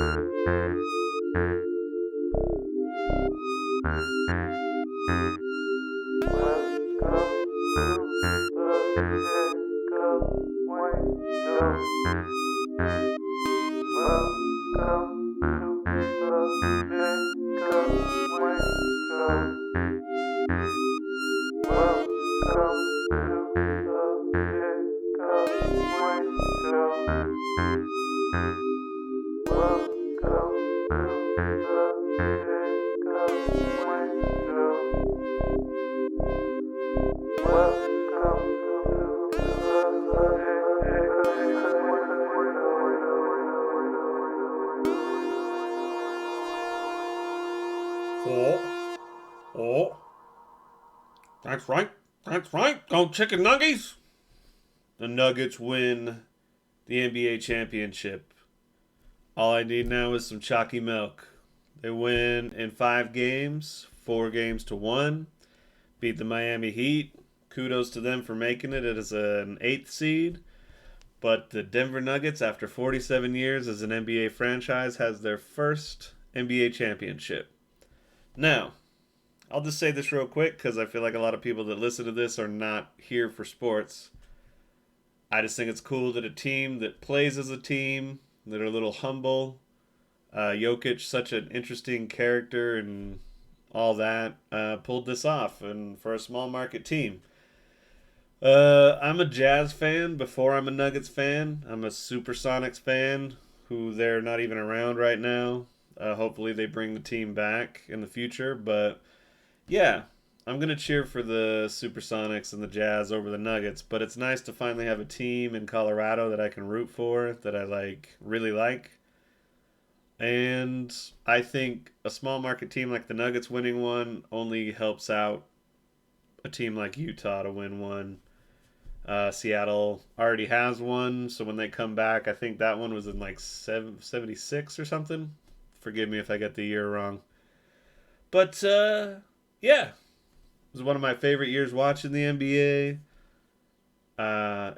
Oh, that's right. That's right. Go chicken nuggies. The Nuggets win the NBA championship. All I need now is some chalky milk. They win in 5 games, 4 games to 1. Beat the Miami Heat. Kudos to them for making it. It is an 8th seed. But the Denver Nuggets, after 47 years as an NBA franchise, has their first NBA championship. Now, I'll just say this real quick because I feel like a lot of people that listen to this are not here for sports. I just think it's cool that a team that plays as a team, that are a little humble, Jokic, such an interesting character and all that, pulled this off. And for a small market team. I'm a Jazz fan before I'm a Nuggets fan. I'm a Supersonics fan, who they're not even around right now. Hopefully they bring the team back in the future. But yeah, I'm going to cheer for the Supersonics and the Jazz over the Nuggets. But it's nice to finally have a team in Colorado that I can root for, that I really like. And I think a small market team like the Nuggets winning one only helps out a team like Utah to win one. Seattle already has one, so when they come back, I think that one was in 76 or something. Forgive me if I get the year wrong. But, yeah. It was one of my favorite years watching the NBA.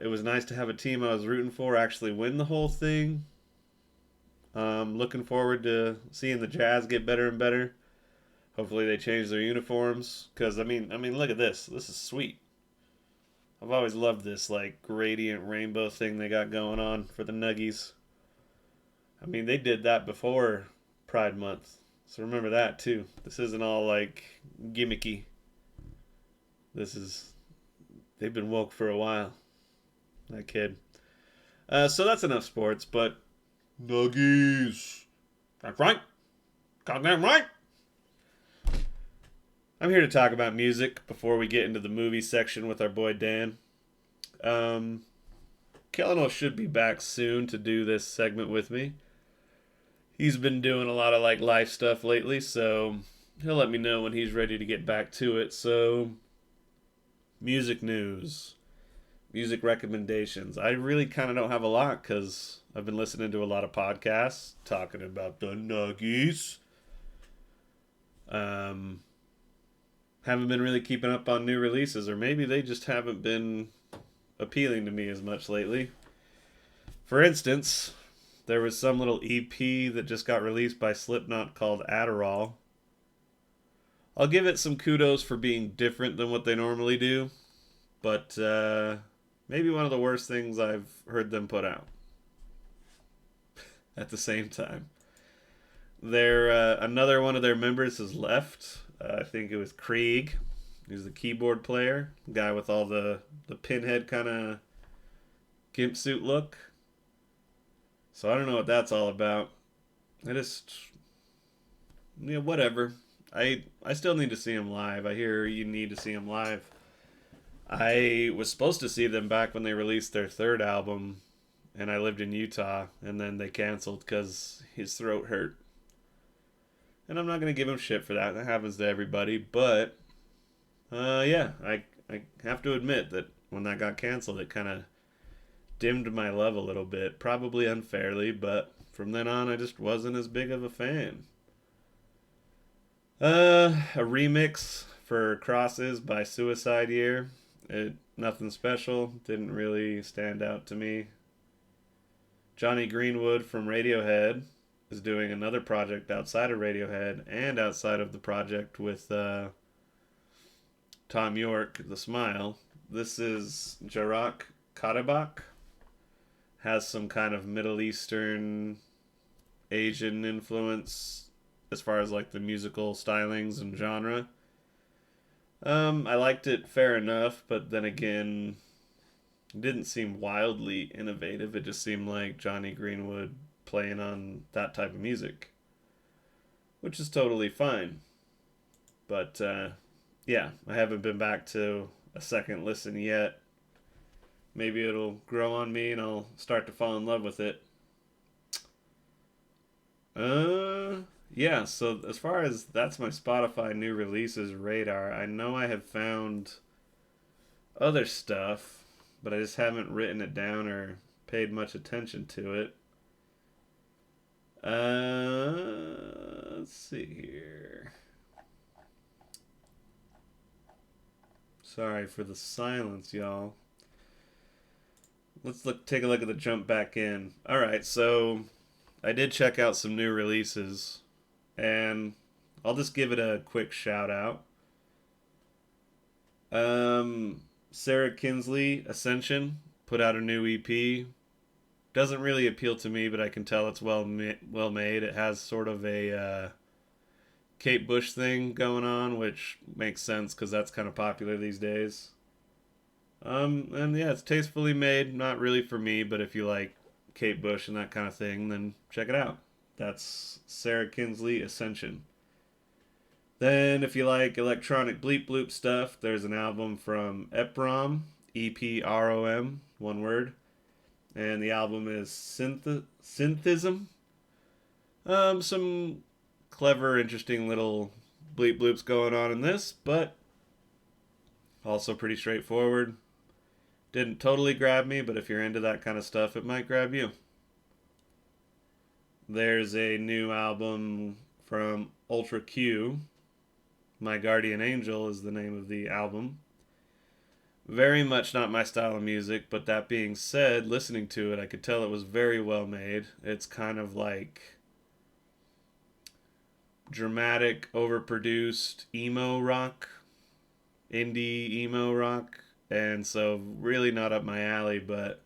It was nice to have a team I was rooting for actually win the whole thing. Looking forward to seeing the Jazz get better and better. Hopefully they change their uniforms. Because, I mean, look at this. This is sweet. I've always loved this, gradient rainbow thing they got going on for the Nuggies. I mean, they did that before Pride Month. So remember that, too. This isn't all, gimmicky. They've been woke for a while. That kid. So that's enough sports, but Nuggies. That's right. Goddamn right. I'm here to talk about music before we get into the movie section with our boy Dan. Kellano should be back soon to do this segment with me. He's been doing a lot of life stuff lately, so he'll let me know when he's ready to get back to it. So, music news, music recommendations. I really kind of don't have a lot because I've been listening to a lot of podcasts talking about the Nuggies. Haven't been really keeping up on new releases, or maybe they just haven't been appealing to me as much lately. For instance, there was some little EP that just got released by Slipknot called Adderall. I'll give it some kudos for being different than what they normally do, but maybe one of the worst things I've heard them put out at the same time. Another one of their members has left. I think it was Krieg. He's the keyboard player, guy with all the pinhead kind of gimp suit look. So I don't know what that's all about. Whatever. I still need to see him live. I hear you need to see him live. I was supposed to see them back when they released their third album, and I lived in Utah, and then they canceled because his throat hurt. And I'm not going to give him shit for that. That happens to everybody. But, yeah, I have to admit that when that got canceled, it kind of dimmed my love a little bit. Probably unfairly, but from then on, I just wasn't as big of a fan. A remix for Crosses by Suicide Year. Nothing special. Didn't really stand out to me. Johnny Greenwood from Radiohead. is doing another project outside of Radiohead and outside of the project with Tom York, The Smile. This is Jarak Kadabak. Has some kind of Middle Eastern, Asian influence as far as like the musical stylings and genre. I liked it fair enough, but then again, it didn't seem wildly innovative. It just seemed like Johnny Greenwood playing on that type of music, which is totally fine. But yeah, I haven't been back to a second listen yet. Maybe it'll grow on me and I'll start to fall in love with it. Yeah, so as far as that's my Spotify new releases radar, I know I have found other stuff, but I just haven't written it down or paid much attention to it. Let's see here. Sorry for the silence, y'all. Let's take a look at the jump back in. All right, so I did check out some new releases, and I'll just give it a quick shout out. Sarah Kinsley, Ascension, put out a new EP. Doesn't really appeal to me, but I can tell it's well made. It has sort of a Kate Bush thing going on, which makes sense because that's kind of popular these days. And yeah, it's tastefully made. Not really for me, but if you like Kate Bush and that kind of thing, then check it out. That's Sarah Kinsley, Ascension. Then, if you like electronic bleep bloop stuff, there's an album from EPROM, EPROM, one word. And the album is Synthism. Some clever, interesting little bleep bloops going on in this, but also pretty straightforward. Didn't totally grab me, but if you're into that kind of stuff, it might grab you. There's a new album from Ultra Q. My Guardian Angel is the name of the album. Very much not my style of music, but that being said, listening to it, I could tell it was very well made. It's kind of like dramatic, overproduced emo rock, indie emo rock, and so really not up my alley, but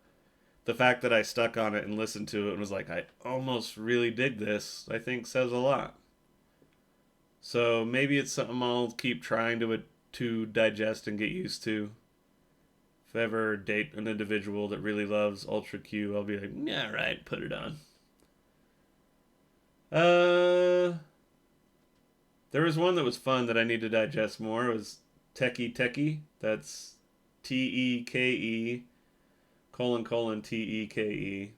the fact that I stuck on it and listened to it and was like, I almost really dig this, I think says a lot. So maybe it's something I'll keep trying to digest and get used to. If I ever date an individual that really loves Ultra Q, I'll be like, yeah, right, put it on. There was one that was fun that I need to digest more. It was Teke. That's Teke colon Teke.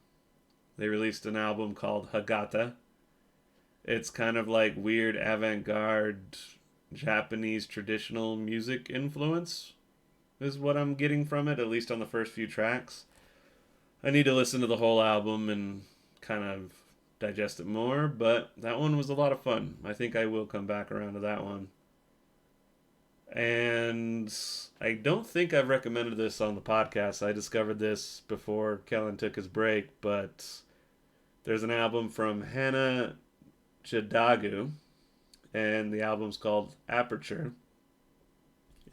They released an album called Hagata. It's kind of like weird avant-garde Japanese traditional music influence is what I'm getting from it, at least on the first few tracks. I need to listen to the whole album and kind of digest it more, but that one was a lot of fun. I think I will come back around to that one. And I don't think I've recommended this on the podcast. I discovered this before Kellen took his break, but there's an album from Hannah Jadagu, and the album's called Aperture.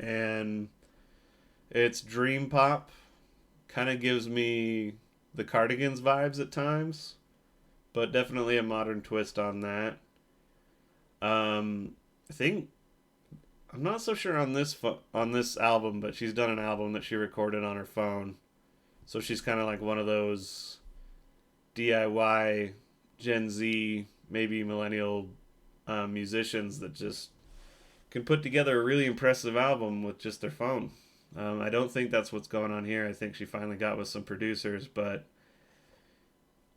And it's dream pop. Kind of gives me the Cardigans vibes at times, but definitely a modern twist on that. I think I'm not so sure on this album, but she's done an album that she recorded on her phone. So she's kind of like one of those DIY Gen Z, maybe millennial musicians that just can put together a really impressive album with just their phone. I don't think that's what's going on here. I think she finally got with some producers, but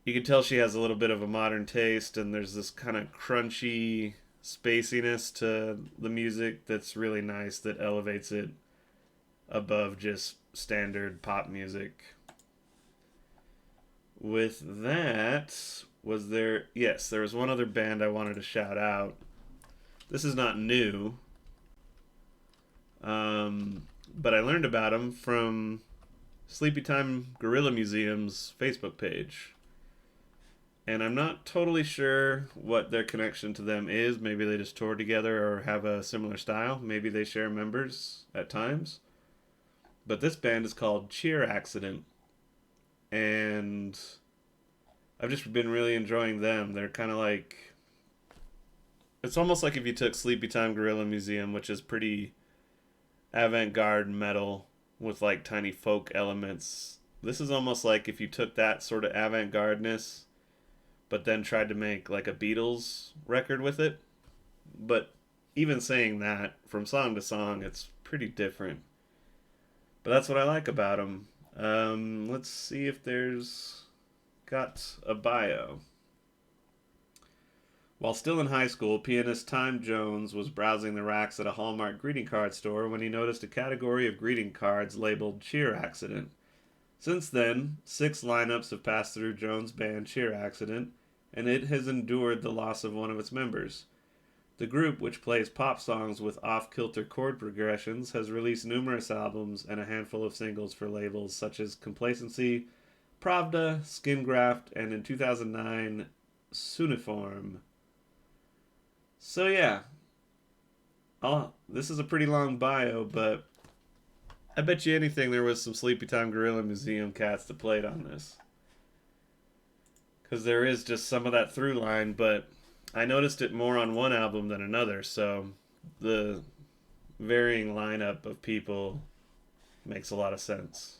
you can tell she has a little bit of a modern taste, and there's this kind of crunchy spaciness to the music that's really nice, that elevates it above just standard pop music. With that, there was one other band I wanted to shout out. This is not new, but I learned about them from Sleepy Time Gorilla Museum's Facebook page. and I'm not totally sure what their connection to them is. Maybe they just tour together or have a similar style. Maybe they share members at times. But this band is called Cheer Accident, and I've just been really enjoying them. They're kind of like, it's almost like if you took Sleepy Time Gorilla Museum, which is pretty avant-garde metal with like tiny folk elements. This is almost like if you took that sort of avant-gardeness but then tried to make like a Beatles record with it. But even saying that, from song to song, it's pretty different. But that's what I like about them. Let's see if there's got a bio. While still in high school, pianist Time Jones was browsing the racks at a Hallmark greeting card store when he noticed a category of greeting cards labeled Cheer Accident. Since then, 6 lineups have passed through Jones' band Cheer Accident, and it has endured the loss of one of its members. The group, which plays pop songs with off-kilter chord progressions, has released numerous albums and a handful of singles for labels such as Complacency, Pravda, Skingraft, and in 2009, Suniform. So yeah, this is a pretty long bio, but I bet you anything there was some Sleepy Time Gorilla Museum cats that played on this. Because there is just some of that through line, but I noticed it more on one album than another, so the varying lineup of people makes a lot of sense.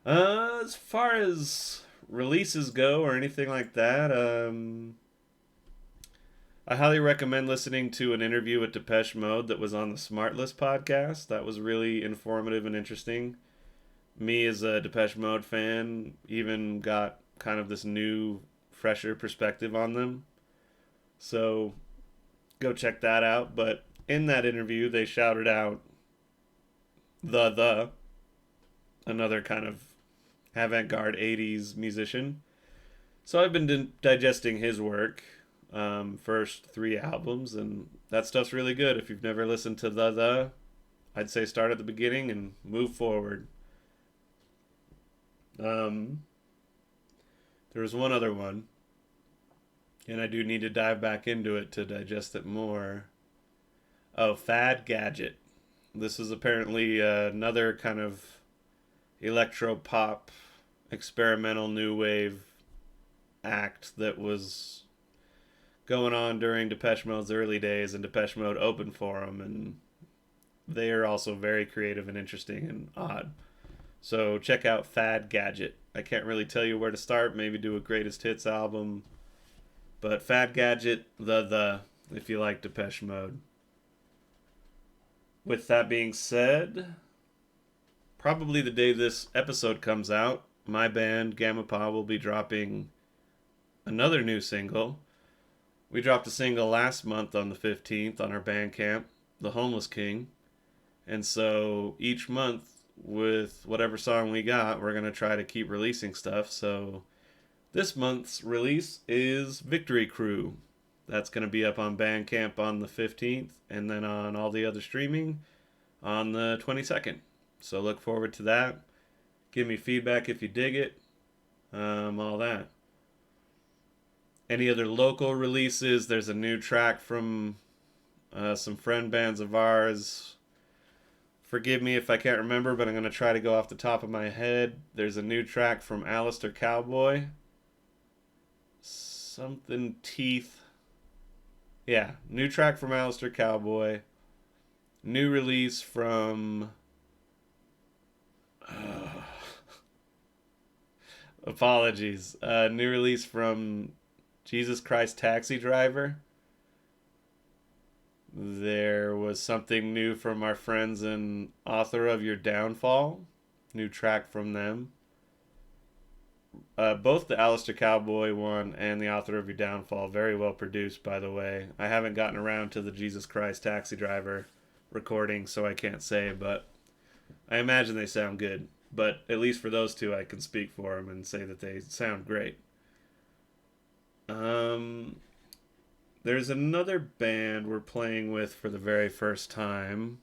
As far as releases go or anything like that, I highly recommend listening to an interview with Depeche Mode that was on the Smartlist podcast. That was really informative and interesting. Me, as a Depeche Mode fan, even got kind of this new, fresher perspective on them. So go check that out. But in that interview, they shouted out another kind of avant-garde 80s musician. So I've been digesting his work, first 3 albums, and that stuff's really good. If you've never listened to I'd say start at the beginning and move forward. There was one other one, and I do need to dive back into it to digest it more. Oh, Fad Gadget. This is apparently another kind of electro-pop, experimental new wave act that was going on during Depeche Mode's early days, and Depeche Mode opened for them, and they are also very creative and interesting and odd. So check out Fad Gadget. I can't really tell you where to start. Maybe do a greatest hits album, but Fad Gadget, if you like Depeche Mode. With that being said, probably the day this episode comes out, my band Gamma Pa will be dropping another new single. We dropped a single last month on the 15th on our Bandcamp, The Homeless King. And so each month, with whatever song we got, we're going to try to keep releasing stuff. So this month's release is Victory Crew. That's going to be up on Bandcamp on the 15th, and then on all the other streaming on the 22nd. So look forward to that. Give me feedback if you dig it. All that. Any other local releases? There's a new track from some friend bands of ours. Forgive me if I can't remember, but I'm going to try to go off the top of my head. There's a new track from Alistair Cowboy. Something Teeth. Yeah, new track from Alistair Cowboy. New release from... apologies. New release from Jesus Christ Taxi Driver. There was something new from our friends and Author of Your Downfall. New track from them. Both the Alistair Cowboy one and the Author of Your Downfall, very well produced, by the way. I haven't gotten around to the Jesus Christ Taxi Driver recording, so I can't say, but I imagine they sound good. But at least for those two, I can speak for them and say that they sound great. There's another band we're playing with for the very first time.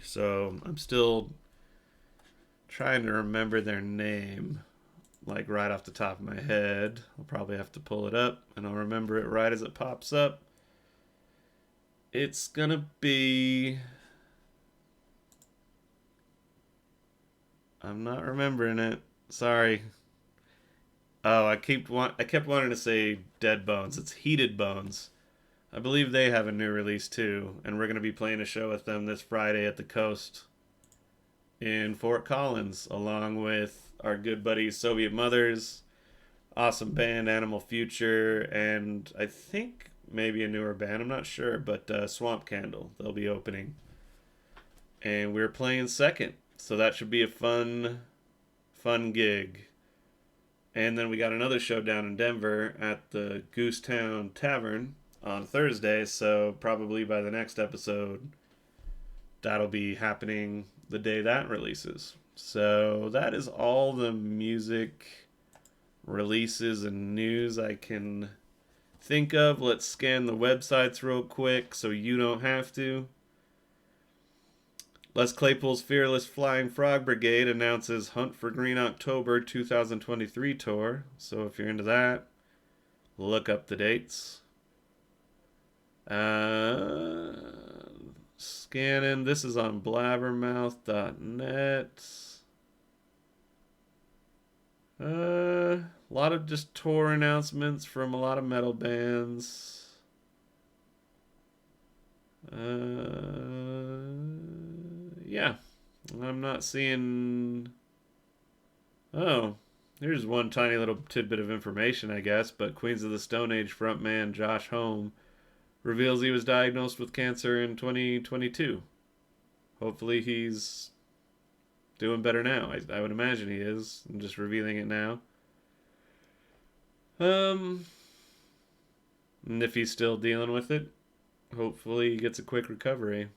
So I'm still trying to remember their name. like right off the top of my head. I'll probably have to pull it up and I'll remember it right as it pops up. It's gonna be. I'm not remembering it. Sorry. Oh, I kept wanting to say Dead Bones. It's Heated Bones. I believe they have a new release too, and we're gonna be playing a show with them this Friday at the Coast in Fort Collins, along with our good buddies Soviet Mothers, awesome band Animal Future, and I think maybe a newer band. I'm not sure, but Swamp Candle. They'll be opening, and we're playing second, so that should be a fun gig. And then we got another show down in Denver at the Goosetown Tavern on Thursday, so probably by the next episode, that'll be happening the day that releases. So that is all the music releases and news I can think of. Let's scan the websites real quick so you don't have to. Les Claypool's Fearless Flying Frog Brigade announces Hunt for Green October 2023 tour. So if you're into that, look up the dates. Scanning. This is on blabbermouth.net. A lot of just tour announcements from a lot of metal bands. Yeah. I'm not seeing. Oh, here's one tiny little tidbit of information, I guess. But Queens of the Stone Age frontman Josh Homme reveals he was diagnosed with cancer in 2022. Hopefully he's doing better now. I would imagine he is. I'm just revealing it now. And if he's still dealing with it, hopefully he gets a quick recovery.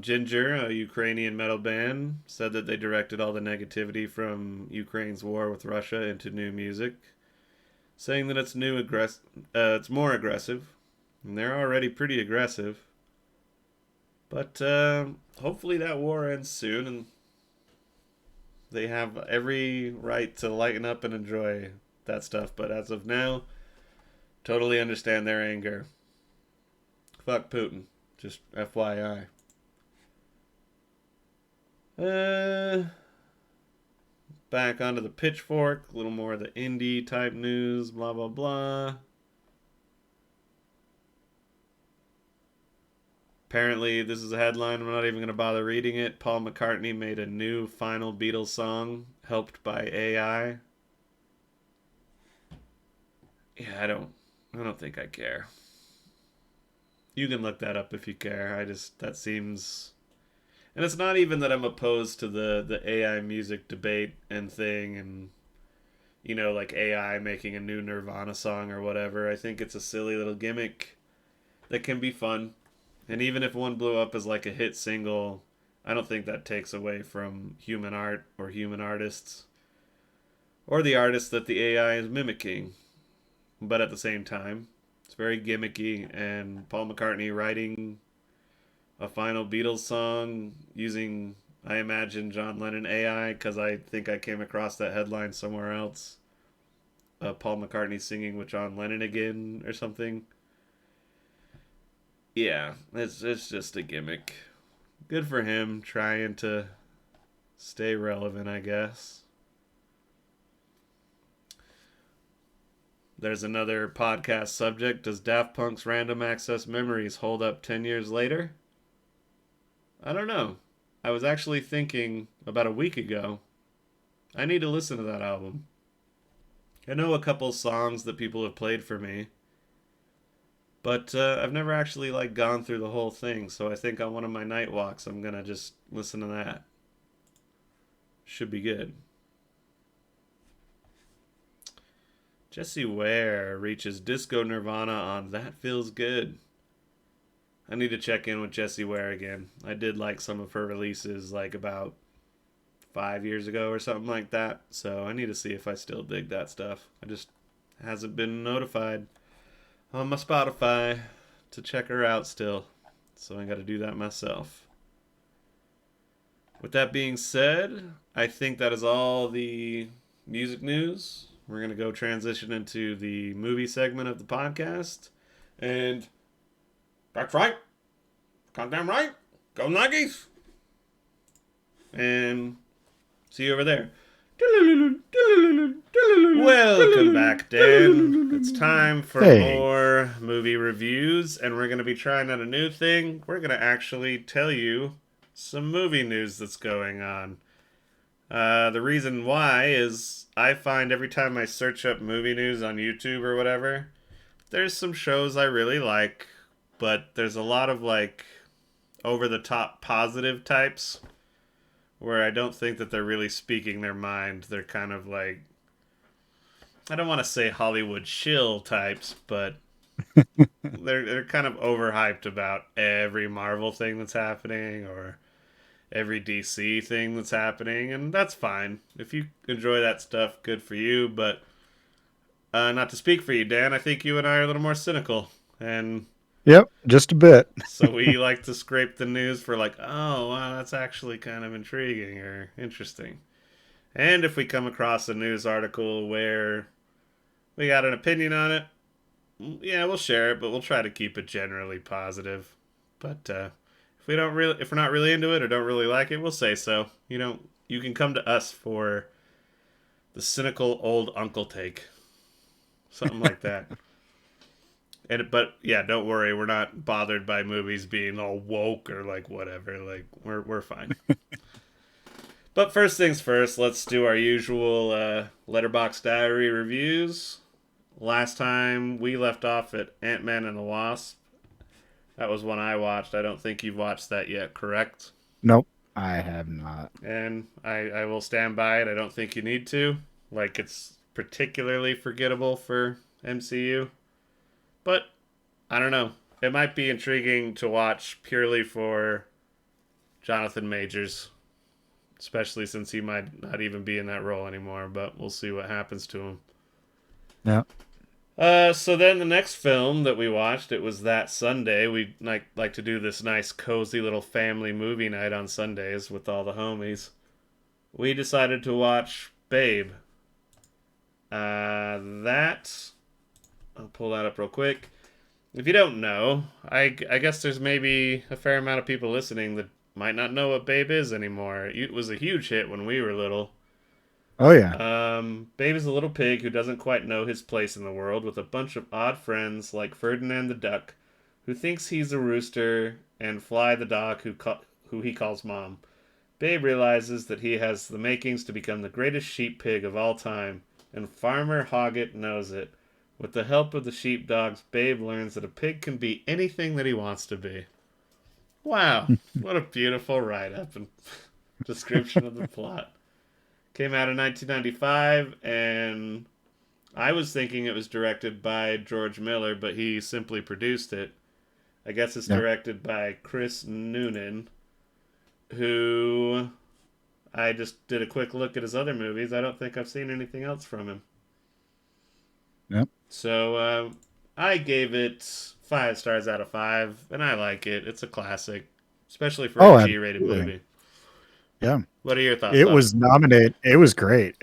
Ginger, a Ukrainian metal band, said that they directed all the negativity from Ukraine's war with Russia into new music, saying that it's it's more aggressive, and they're already pretty aggressive. But hopefully that war ends soon, and they have every right to lighten up and enjoy that stuff. But as of now, totally understand their anger. Fuck Putin. Just FYI. Back onto the Pitchfork. A little more of the indie type news. Blah, blah, blah. Apparently, this is a headline. I'm not even going to bother reading it. Paul McCartney made a new final Beatles song helped by AI. Yeah, I don't think I care. You can look that up if you care. That seems. And it's not even that I'm opposed to the AI music debate and thing and, like AI making a new Nirvana song or whatever. I think it's a silly little gimmick that can be fun. And even if one blew up as like a hit single, I don't think that takes away from human art or human artists or the artists that the AI is mimicking. But at the same time, it's very gimmicky, and Paul McCartney writing a final Beatles song using, I imagine, John Lennon AI, because I think I came across that headline somewhere else. Paul McCartney singing with John Lennon again or something. Yeah, it's just a gimmick. Good for him, trying to stay relevant, I guess. There's another podcast subject. Does Daft Punk's Random Access Memories hold up 10 years later? I don't know. I was actually thinking about a week ago, I need to listen to that album. I know a couple songs that people have played for me, but I've never actually gone through the whole thing, so I think on one of my night walks I'm going to just listen to that. Should be good. Jessie Ware reaches Disco Nirvana on That Feels Good. I need to check in with Jessie Ware again. I did like some of her releases about 5 years ago or something like that. So I need to see if I still dig that stuff. I just hasn't been notified on my Spotify to check her out still. So I got to do that myself. With that being said, I think that is all the music news. We're going to go transition into the movie segment of the podcast. And that's right. Goddamn right. Go Nuggies. And see you over there. Welcome back, Dan. It's time for more movie reviews, and we're going to be trying out a new thing. We're going to actually tell you some movie news that's going on. The reason why is I find every time I search up movie news on YouTube or whatever, there's some shows I really like, but there's a lot of like over-the-top positive types where I don't think that they're really speaking their mind. They're kind of like, I don't want to say Hollywood shill types, but they're kind of overhyped about every Marvel thing that's happening or every DC thing that's happening, and that's fine. If you enjoy that stuff, good for you, but not to speak for you, Dan, I think you and I are a little more cynical, and yep, just a bit. so we like to scrape the news for like, oh, wow, that's actually kind of intriguing or interesting. And if we come across a news article where we got an opinion on it, yeah, we'll share it, but we'll try to keep it generally positive. But if we're not really into it or don't really like it, we'll say so. You can come to us for the cynical old uncle take, something like that. But yeah, don't worry, we're not bothered by movies being all woke or like whatever. Like we're fine. But first things first, let's do our usual Letterboxd diary reviews. Last time we left off at Ant-Man and the Wasp. That was one I watched. I don't think you've watched that yet, correct? Nope, I have not. And I will stand by it. I don't think you need to. Like, it's particularly forgettable for MCU. But, I don't know. It might be intriguing to watch purely for Jonathan Majors. Especially since he might not even be in that role anymore. But we'll see what happens to him. Yeah. So then the next film that we watched, it was that Sunday. We like to do this nice cozy little family movie night on Sundays with all the homies. We decided to watch Babe. I'll pull that up real quick. If you don't know, I guess there's maybe a fair amount of people listening that might not know what Babe is anymore. It was a huge hit when we were little. Oh, yeah. Babe is a little pig who doesn't quite know his place in the world with a bunch of odd friends like Ferdinand the duck, who thinks he's a rooster, and Fly the dog who he calls mom. Babe realizes that he has the makings to become the greatest sheep pig of all time, and Farmer Hoggett knows it. With the help of the sheepdogs, Babe learns that a pig can be anything that he wants to be. Wow, what a beautiful write-up and description of the plot. Came out in 1995, and I was thinking it was directed by George Miller, but he simply produced it. I guess it's directed by Chris Noonan, who I just did a quick look at his other movies. I don't think I've seen anything else from him. Yep. So I gave it 5 stars out of 5, and I like it. It's a classic, especially for a G-rated movie. Yeah. What are your thoughts? It was nominated. It was great.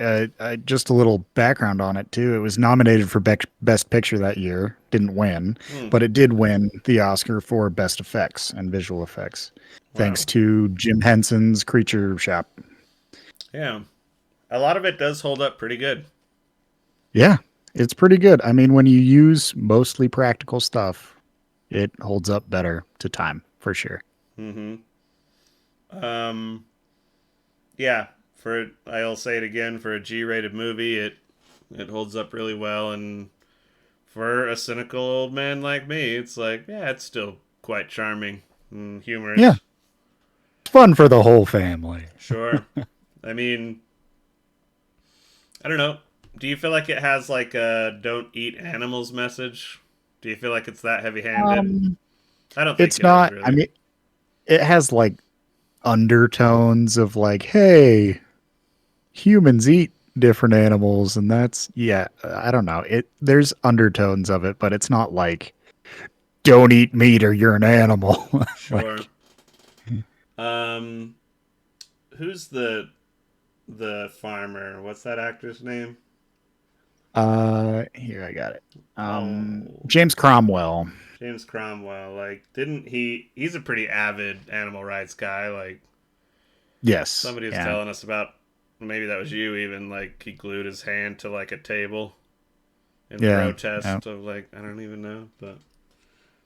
Just a little background on it too. It was nominated for Best Picture that year. Didn't win, but it did win the Oscar for Best Effects and Visual Effects, thanks to Jim Henson's Creature Shop. Yeah, a lot of it does hold up pretty good. Yeah, it's pretty good. I mean, when you use mostly practical stuff, it holds up better to time for sure. Mm-hmm. Yeah, I'll say it again, for a G-rated movie, it holds up really well, and for a cynical old man like me, it's like, yeah, it's still quite charming and humorous. Yeah. Fun for the whole family. Sure. I mean, I don't know. Do you feel like it has like a don't eat animals message? Do you feel like it's that heavy-handed? I don't think it's not. Really. I mean, it has like undertones of like, hey, humans eat different animals, and that's I don't know. There's undertones of it, but it's not like don't eat meat or you're an animal. Sure. who's the farmer? What's that actor's name? Here I got it. Oh, James Cromwell. James Cromwell. Like, didn't he? He's a pretty avid animal rights guy. Like, Yes. somebody was Yeah. telling us about. Maybe that was you. Even like he glued his hand to like a table in Yeah. Yeah. protest of like I don't even know, but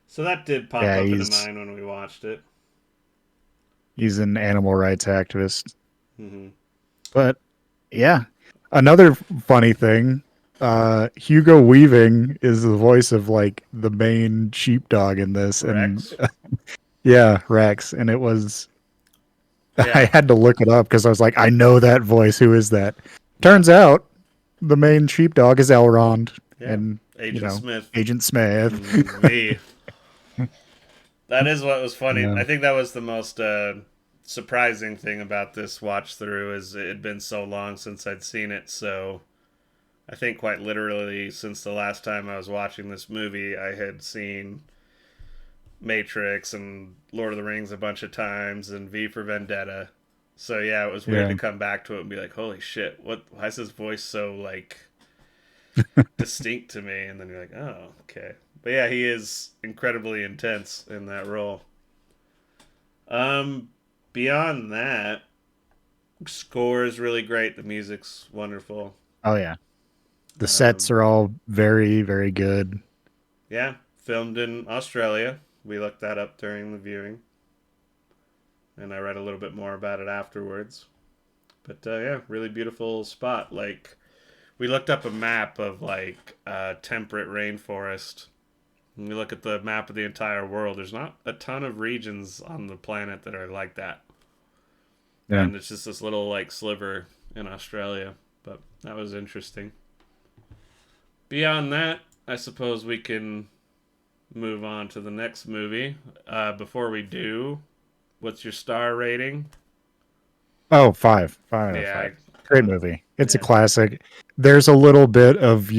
so that did pop Yeah. up into He's mind when we watched it. he's an animal rights activist. Hmm. But yeah, another funny thing. Hugo Weaving is the voice of like the main sheepdog in this, and Rex. yeah, Rex. And it was I Yeah. had to look it up because I was like, I know that voice. Who is that? Yeah. Turns out the main sheepdog is Elrond, Yeah. and Agent Smith. Agent Smith. Me. That is what was funny. Yeah. I think that was the most surprising thing about this watch through is it had been so long since I'd seen it. So I think quite literally since the last time I was watching this movie, I had seen Matrix and Lord of the Rings a bunch of times and V for Vendetta. So yeah, it was weird Yeah. to come back to it and be like, "Holy shit! What? Why is his voice so like distinct to me?" And then you're like, "Oh, okay." But yeah, he is incredibly intense in that role. Um, Beyond that, score is really great. The music's wonderful. Oh yeah. The sets Um, are all very, very good. yeah, filmed in Australia. We looked that up during the viewing, and I read a little bit more about it afterwards. But yeah, really beautiful spot. Like we looked up a map of like temperate rainforest. When we look at the map of the entire world, there's not a ton of regions on the planet that are like that. Yeah. And it's just this little like sliver in Australia. But that was interesting. Beyond that, I suppose we can move on to the next movie. Before we do, what's your star rating? Oh, five. Five out of Yeah, five. Great uh, movie. It's a yeah, classic. There's a little bit of,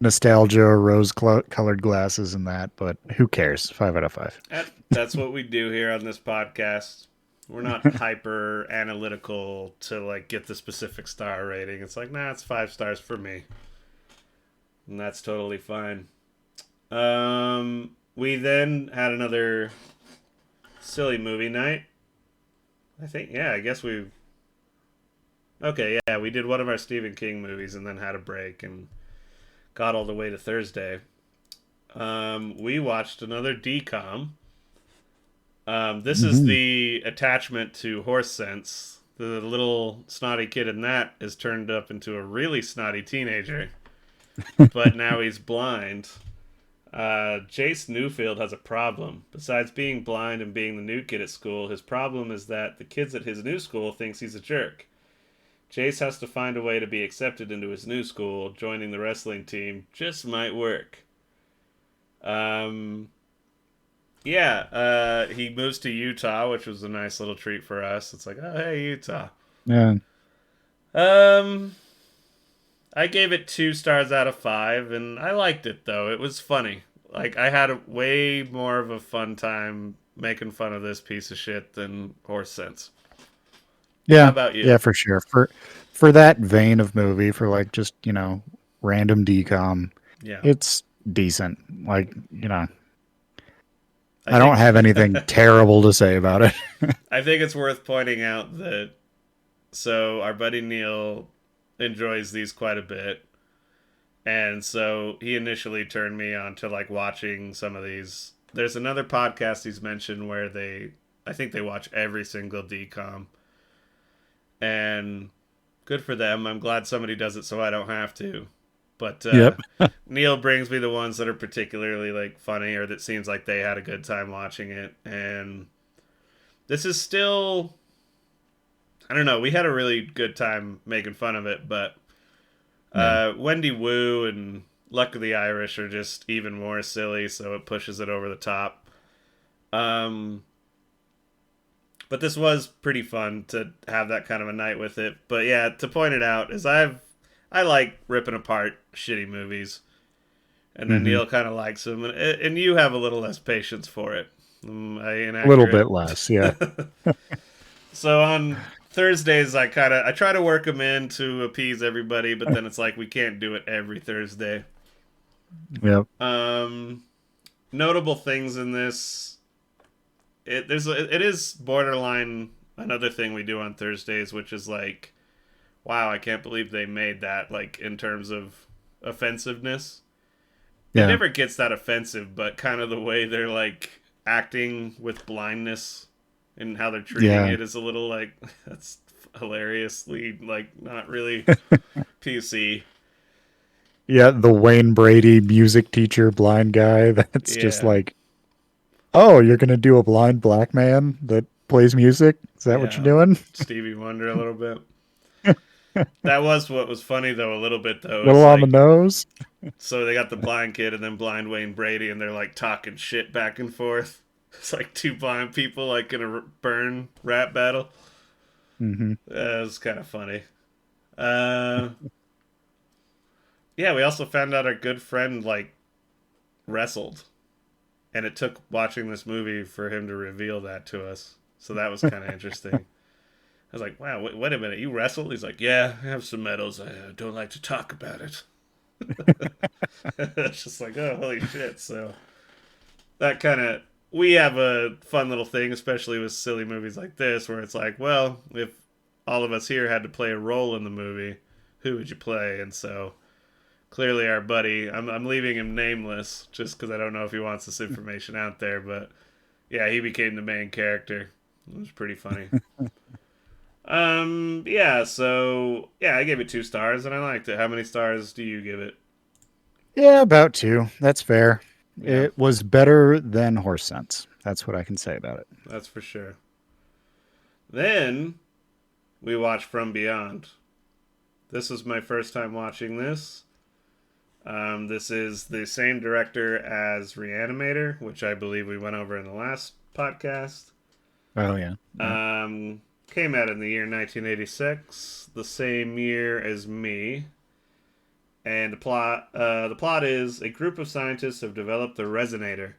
nostalgia, rose-colored glasses and that, but who cares? 5 out of 5. that's what we do here on this podcast. We're not hyper analytical to like get the specific star rating. It's like, nah, it's 5 stars for me, and that's totally fine. We then had another silly movie night. I think, yeah, I guess we. Okay, yeah, we did one of our Stephen King movies and then had a break and got all the way to Thursday. We watched another DCOM. This is Hmm. the attachment to Horse Sense. The little snotty kid in that is turned up into a really snotty teenager, but now he's blind. Jace Newfield has a problem. Besides being blind and being the new kid at school, his problem is that the kids at his new school thinks he's a jerk. Jace has to find a way to be accepted into his new school. Joining the wrestling team just might work. Um, yeah, he moves to Utah, which was a nice little treat for us. It's like, oh, hey, Utah. Yeah. Um, I gave it 2 stars out of 5, and I liked it though. It was funny. Like I had a way more of a fun time making fun of this piece of shit than Horse Sense. How Yeah. about you? Yeah, for sure. For that vein of movie, for like just, random decom, Yeah, it's decent. Like, I I don't think have anything terrible to say about it. I think it's worth pointing out that so our buddy Neil enjoys these quite a bit, and so he initially turned me on to like watching some of these. There's another podcast he's mentioned where I think they watch every single decom, and good for them. I'm glad somebody does it so I don't have to. But Yep. Neil brings me the ones that are particularly like funny or that seems like they had a good time watching it, and this is still I don't know. We had a really good time making fun of it, but Yeah. Wendy Wu and Luck of the Irish are just even more silly, so it pushes it over the top. Um, but this was pretty fun to have that kind of a night with it. But yeah, to point it out is I like ripping apart shitty movies, and then Hmm. Neil kind of likes them, and you have a little less patience for it. I A little inaccurate. bit less. Yeah. So on Thursdays I try to work them in to appease everybody, but then it's like we can't do it every Thursday. Yep. Um, Notable things in this. It is borderline another thing we do on Thursdays, which is like, wow, I can't believe they made that. Like in terms of offensiveness, it Yeah. never gets that offensive, but kind of the way they're like acting with blindness and how they're treating Yeah. it is a little like that's hilariously like not really PC. Yeah. The Wayne Brady music teacher, blind guy. That's just Yeah, like, oh, you're gonna do a blind black man that plays music? Is that what you're yeah, doing? Stevie Wonder a little bit. That was what was funny though a little bit though is Little on the like nose. so they got the blind kid and then blind Wayne Brady and they're like talking shit back and forth. It's like two blind people like in a burn rap battle. Hmm. It was kind of funny. Uh, yeah, we also found out our good friend like wrestled, and it took watching this movie for him to reveal that to us. So that was kind of interesting. I was like, "Wow, wait a minute, you wrestled?" He's like, "Yeah, I have some medals. I don't like to talk about it." It's just like, oh, holy shit! So that kind of we have a fun little thing, especially with silly movies like this, where it's like, well, if all of us here had to play a role in the movie, who would you play? And so clearly our buddy, I'm leaving him nameless just because I don't know if he wants this information out there, but yeah, he became the main character. It was pretty funny. Yeah, so yeah, I gave it 2 stars and I liked it. How many stars do you give it? Yeah, about two. That's fair. Yeah, It was better than Horse Sense. That's what I can say about it. that's for sure. Then we watched From Beyond. This was my first time watching this. This is the same director as Reanimator, which I believe we went over in the last podcast. Oh yeah. Yeah. Came out in the year 1986, the same year as Me. And the plot is a group of scientists have developed the Resonator,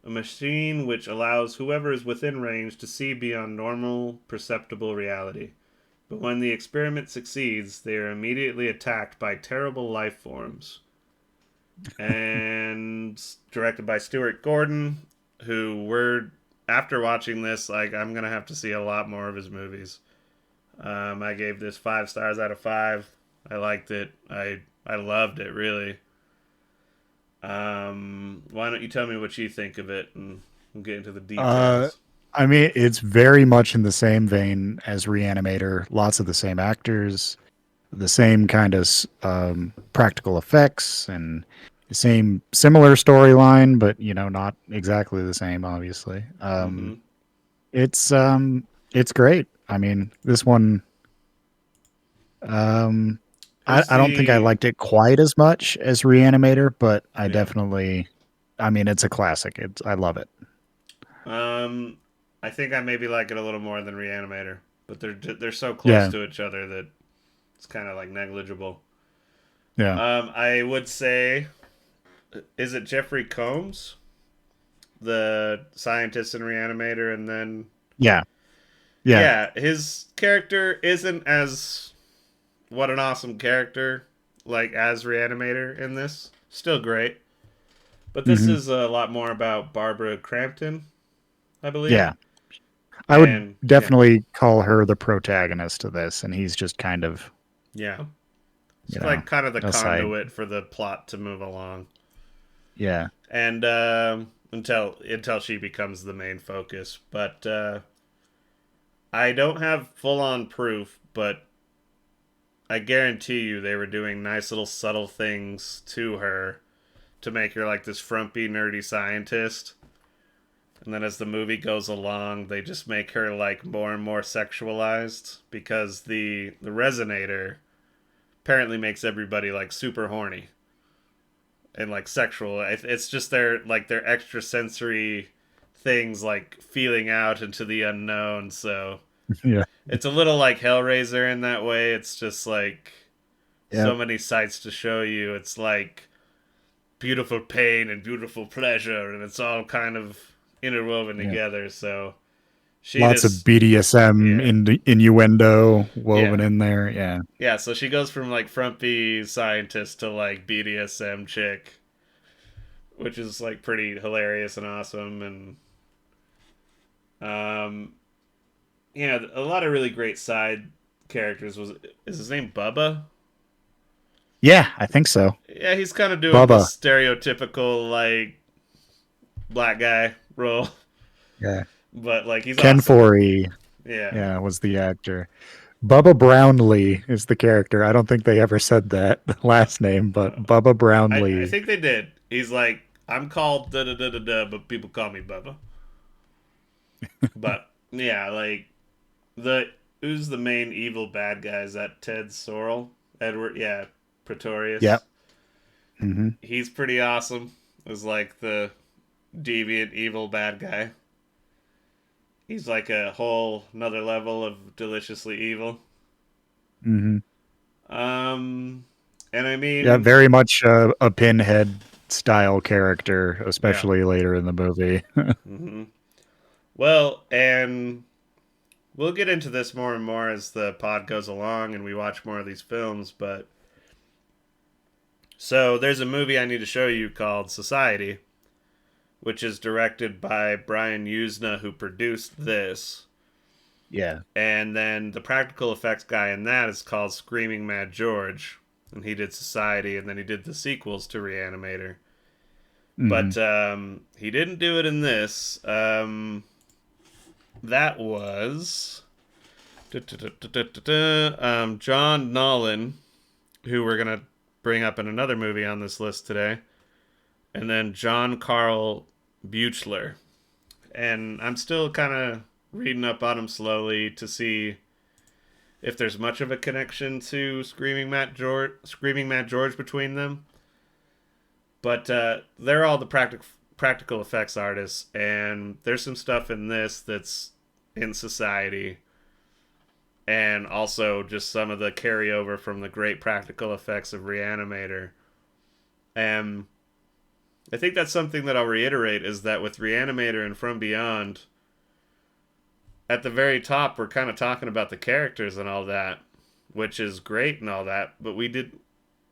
a machine which allows whoever is within range to see beyond normal, perceptible reality. But when the experiment succeeds, they are immediately attacked by terrible life forms. And directed by Stuart Gordon, who we're after watching this, like I'm gonna have to see a lot more of his movies. I gave this 5 stars out of 5. I liked it. I loved it really. Why don't you tell me what you think of it, and we'll get into the Uh, details. I mean, it's very much in the same vein as Reanimator. Lots of the same actors, the same kind of practical effects, and the same similar storyline, but not exactly the same, obviously. Mm-hmm. It's it's great. I mean, this one, um, Is I don't think I the liked it quite as much as Reanimator, but I yeah? definitely, I mean, it's a classic. I love it. Um, I think I maybe like it a little more than Reanimator, but they're so close Yeah, to each other that it's kind of like negligible. yeah, I would say, is it Jeffrey Combs, the scientist and Reanimator, and then yeah, yeah. yeah, his character isn't as what an awesome character like as Reanimator in this. Still great, but this Hmm. is a lot more about Barbara Crampton, I believe, Yeah. I would and yeah, definitely call her the protagonist of this, and he's just kind of, yeah. you It's know, like kind of the aside. conduit for the plot to move along, Yeah. and until she becomes the main focus. But I don't have full on proof, but I guarantee you they were doing nice little subtle things to her to make her like this frumpy, nerdy scientist. And then as the movie goes along, they just make her like more and more sexualized because the resonator apparently makes everybody like super horny and like sexual. It's just their extra sensory things like feeling out into the unknown. So Yeah. it's a little like Hellraiser in that way. It's just like Yeah. so many sights to show you. It's like beautiful pain and beautiful pleasure, and it's all kind of interwoven Yeah. together. So she Lots of just BDSM yeah innuendo woven yeah in there. Yeah. yeah. So she goes from like frumpy scientist to like BDSM chick, which is like pretty hilarious and awesome. And um, yeah, a lot of really great side characters. Is his name Bubba? Yeah, I think so. Yeah, he's kind of doing the Bubba. stereotypical like black guy role, Yeah. but like he's Ken awesome. Foree, Yeah. yeah, was the actor. Bubba Brownlee is the character. I don't think they ever said that the last name, but Bubba I Brownlee. think they did. He's like, I'm called da da da da da, but people call me Bubba. But yeah, like the who's the main evil bad guy? Is that Ted Sorrell? Edward? Yeah, Pretorius. Yep. Hmm. He's pretty awesome. Is like the deviant evil bad guy. He's like a whole another level of deliciously evil. Hmm. Um, and I Yeah, mean, very much a pinhead style character, yeah. especially later in the movie. Hmm. Well, and we'll get into this more and more as the pod goes along and we watch more of these films. But so there's a movie I need to show you called Society, which is directed by Brian Usna, who produced this. Yeah. And then the practical effects guy in that is called Screaming Mad George. And he did Society, and then he did the sequels to Reanimator. Hmm. But he didn't do it in this. That was John Nolan, who we're going to bring up in another movie on this list today. And then John Carl Buechler. And I'm still kind of reading up on him slowly to see if there's much of a connection to Screaming Matt George between them. But they're all the practical effects artists, and there's some stuff in this that's in Society, and also just some of the carryover from the great practical effects of Reanimator. And I think that's something that I'll reiterate is that with Reanimator and From Beyond, at the very top, we're kind of talking about the characters and all that, which is great and all that. But we did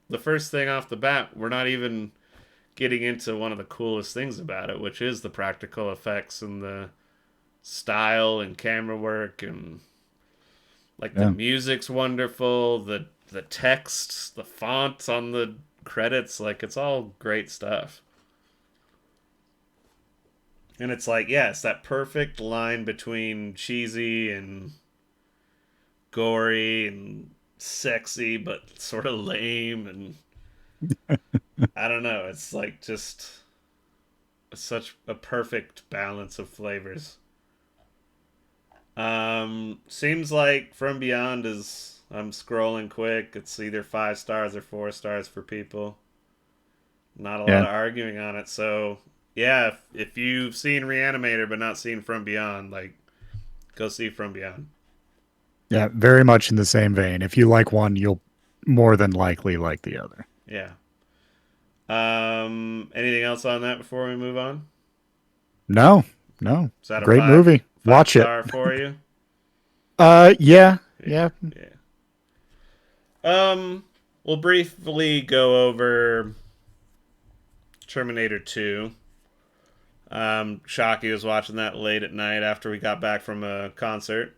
the first thing off the bat, we're not even getting into one of the coolest things about it, which is the practical effects and the style and camera work and like the Yeah. music's wonderful, the text, the font on the credits, like it's all great stuff. And it's like, yeah, it's that perfect line between cheesy and gory and sexy, but sort of lame. And I don't know. It's like just such a perfect balance of flavors. Seems like From Beyond is. I'm scrolling quick. It's either 5 stars or 4 stars for people. Not a lot Yeah. of arguing on it. So, yeah, if you've seen Reanimator but not seen From Beyond, like, go see From Beyond. Yeah. Very much in the same vein. If you like one, you'll more than likely like the other. Yeah. Anything else on that before we move on? No, no. Is that a Great five movie. five Watch it. star for you? Yeah. Yeah, Yeah. yeah. We'll briefly go over Terminator 2. Shockey was watching that late at night after we got back from a concert.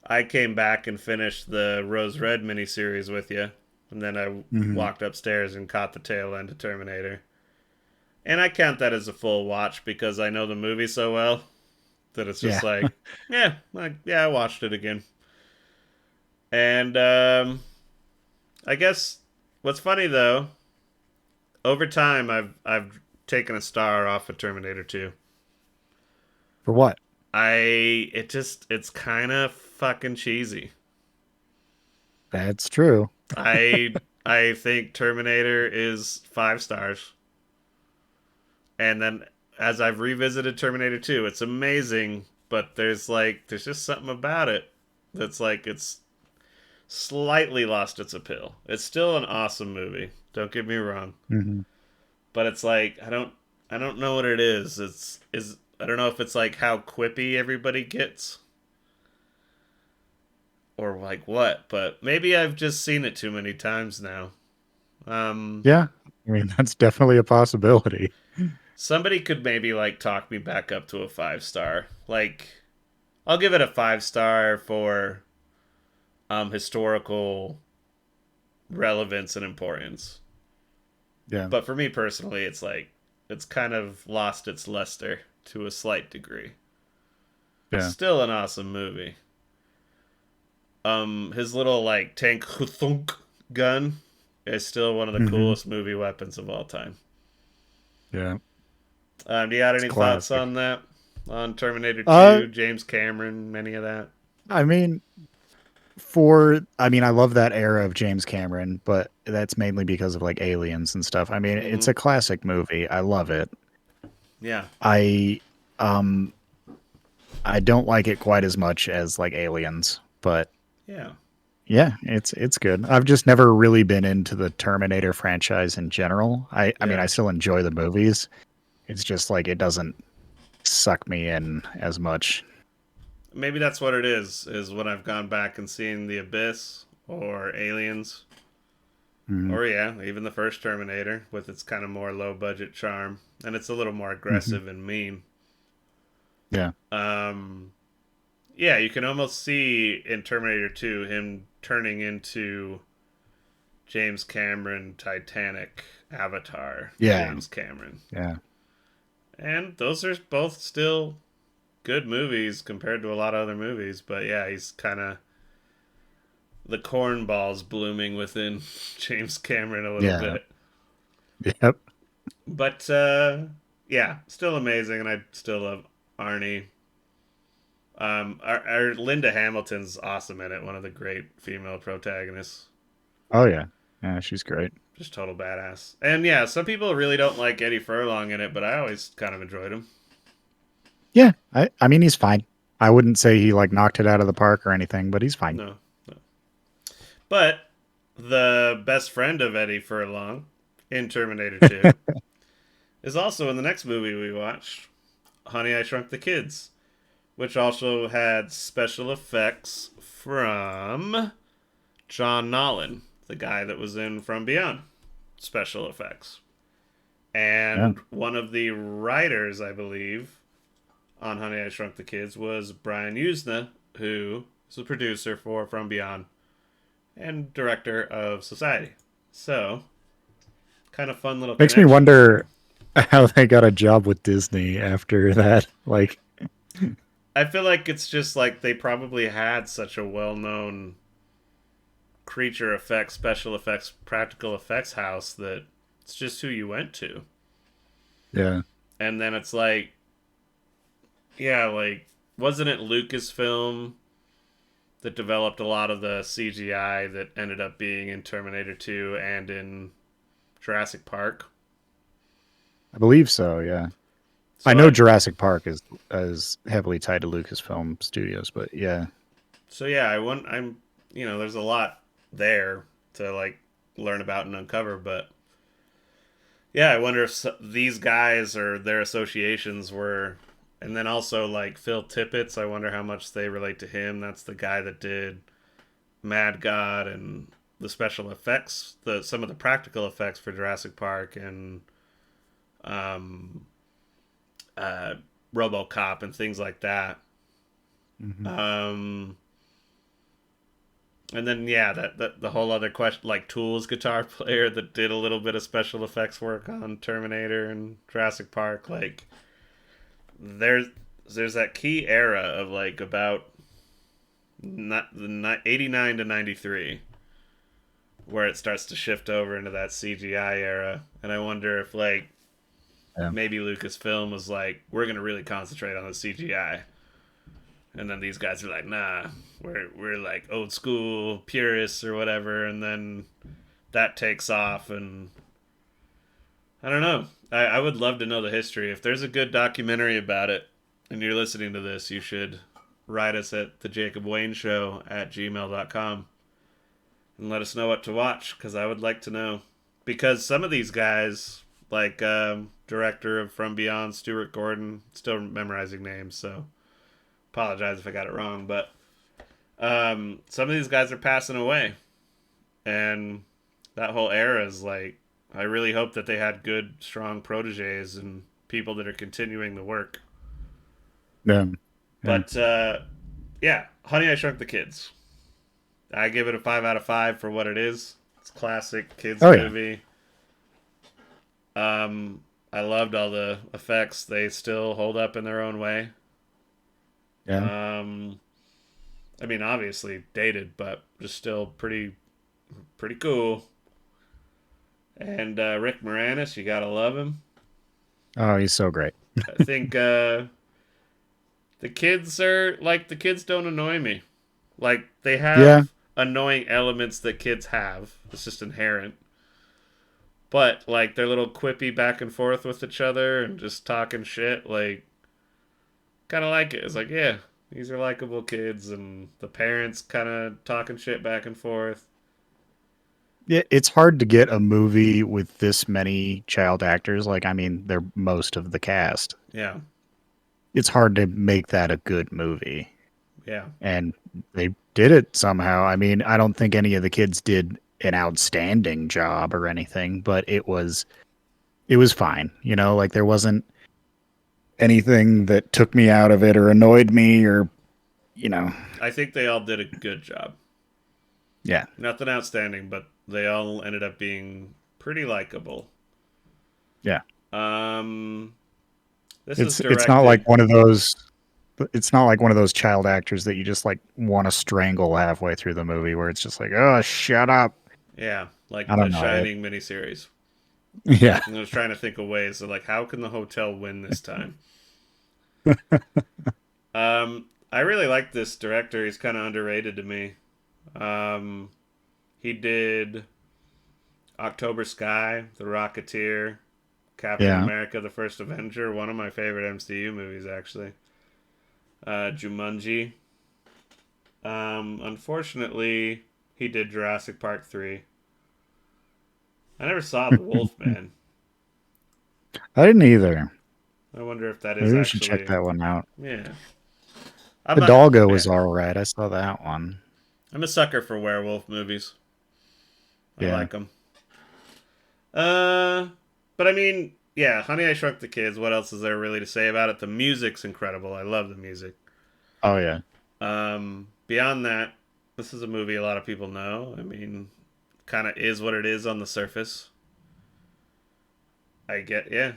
I came back and finished the Rose Red miniseries with you, and then I Hmm. walked upstairs and caught the tail end of Terminator. And I count that as a full watch because I know the movie so well that it's just Yeah. like, yeah, I watched it again. And I guess what's funny though, over time I've taken a star off of Terminator 2. For what? It's kind of fucking cheesy. That's true. I think Terminator is 5 stars. And then as I've revisited Terminator 2, it's amazing, but there's just something about it that's like it's slightly lost its appeal. It's still an awesome movie. Don't get me wrong. Hmm. But it's like I don't know what it is. I don't know if it's like how quippy everybody gets or like what, but maybe I've just seen it too many times now. Um, Yeah, I mean that's definitely a possibility. Somebody could maybe like talk me back up to a 5 star. Like, I'll give it a 5 star for historical relevance and importance. Yeah, But for me personally, it's like it's kind of lost its luster to a slight degree. yeah. Still an awesome movie. His little like tank thunk gun is still one of the Hmm. coolest movie weapons of all time. Yeah, Do you got it's any thoughts classic. on that? On Terminator Uh, 2, James Cameron, any of that? I mean, I mean, I love that era of James Cameron, but that's mainly because of like Aliens and stuff. I mean, it's Mm-hmm. a classic movie. I love it. Yeah. I um I don't like it quite as much as like Aliens, but Yeah. yeah, it's good. I've just never really been into the Terminator franchise in general. I mean, Yeah. I still enjoy the movies. It's just like it doesn't suck me in as much. Maybe that's what it is when I've gone back and seen The Abyss or Aliens. Mm-hmm. Or yeah, even the first Terminator with its kind of more low budget charm. And it's a little more Mm-hmm. aggressive and mean. Yeah. Um yeah, you can almost see in Terminator 2 him turning into James Cameron Titanic Avatar Yeah. James Cameron. Yeah. And those are both still good movies compared to a lot of other movies, but yeah, he's kind of the cornballs blooming within James Cameron a little Yeah. bit. Yep. But yeah, still amazing, and I still love Arnie. Our Linda Hamilton's awesome in it, one of the great female protagonists. Oh yeah. Yeah, she's great. Just total badass. And yeah, some people really don't like Eddie Furlong in it, but I always kind of enjoyed him. Yeah. I mean he's fine. I wouldn't say he like knocked it out of the park or anything, but he's fine. No, no. But the best friend of Eddie Furlong in Terminator 2 is also in the next movie we watched, Honey, I Shrunk the Kids, which also had special effects from John Nolan, the guy that was in From Beyond special effects. Yeah. And one of the writers, I believe, on Honey, I Shrunk the Kids was Brian Usna, who is the producer for From Beyond and director of Society. So, kind of fun little Makes me connection there. wonder how they got a job with Disney after that. Like, I feel like it's just like they probably had such a well known creature effects, special effects, practical effects house that it's just who you went to. yeah. And then it's like, yeah, like, wasn't it Lucasfilm that developed a lot of the CGI that ended up being in Terminator 2 and in Jurassic Park? I believe so, yeah. I So know I Jurassic Park is heavily tied to Lucasfilm Studios, but yeah. so yeah, I'm there's a lot there to like learn about and uncover, but yeah, I wonder if these guys or their associations were, and then also like Phil Tippett's. I wonder how much they relate to him. That's the guy that did Mad God and the special effects, the some of the practical effects for Jurassic Park and um, uh, RoboCop and things like that. Hmm. Um, and then yeah, that the whole other question, like Tool's guitar player that did a little bit of special effects work on Terminator and Jurassic Park. Like there's there's that key era of like about not the 89 to 93 where it starts to shift over into that CGI era, and I wonder if like Yeah. maybe Lucasfilm was like, we're gonna really concentrate on the CGI, and then these guys are like, nah, we're like old school purists or whatever, and then that takes off, and I don't know. I would love to know the history. If there's a good documentary about it, and you're listening to this, you should write us at the Jacob Wayne Show at gmail.com and let us know what to watch because I would like to know. Because some of these guys, like director of From Beyond, Stuart Gordon. Still memorizing names, so apologize if I got it wrong. But some of these guys are passing away, and that whole era is like. I really hope that they had good, strong proteges and people that are continuing the work. Yeah. Yeah. But yeah, Honey, I Shrunk the Kids. I give it a 5 out of 5 for what it is. It's a classic kids Oh yeah. movie. I loved all the effects. They still hold up in their own way. Yeah. Um, I mean, obviously dated, but just still pretty cool. And Rick Moranis, you gotta love him. Oh, he's so great. I think the kids don't annoy me. Like they Yeah. have annoying elements that kids have. It's just inherent. But like their little quippy back and forth with each other and just talking shit, like kind of like it. It's like, yeah, these are likable kids, and the parents kind of talking shit back and forth. Yeah, it's hard to get a movie with this many child actors. Like, I mean, they're most of the cast. Yeah, It's hard to make that a good movie. yeah. And they did it somehow. I mean, I don't think any of the kids did an outstanding job or anything, but it was fine. Like there wasn't anything that took me out of it or annoyed me or, you know. I think they all did a good job. Yeah. Nothing outstanding, but they all ended up being pretty likable. Yeah. Um, this is It's not directed. like one of those it's not like one of those child actors that you just like want to strangle halfway through the movie where it's just like, "Oh, shut up." Yeah, I like the don't know. Shining miniseries. Yeah. And I was trying to think of ways of like how can the hotel win this time. I really like this director. He's kind of underrated to me. Um, he did October Sky, The Rocketeer, Captain Yeah. America: The First Avenger, one of my favorite MCU movies actually. Jumanji. Unfortunately, he did Jurassic Park 3. I never saw The Wolf Man. I didn't either. I wonder if that is Maybe we should check actually that one out. yeah. I'm The not Doggo yeah. was all right. I saw that one. I'm a sucker for werewolf movies. I Yeah. like them. Uh, but I mean, yeah, Honey, I Shrunk the Kids. What else is there really to say about it? The music's incredible. I love the music. Oh yeah. Beyond that, this is a movie a lot of people know. I mean, kind of is what it is on the surface. I get, yeah.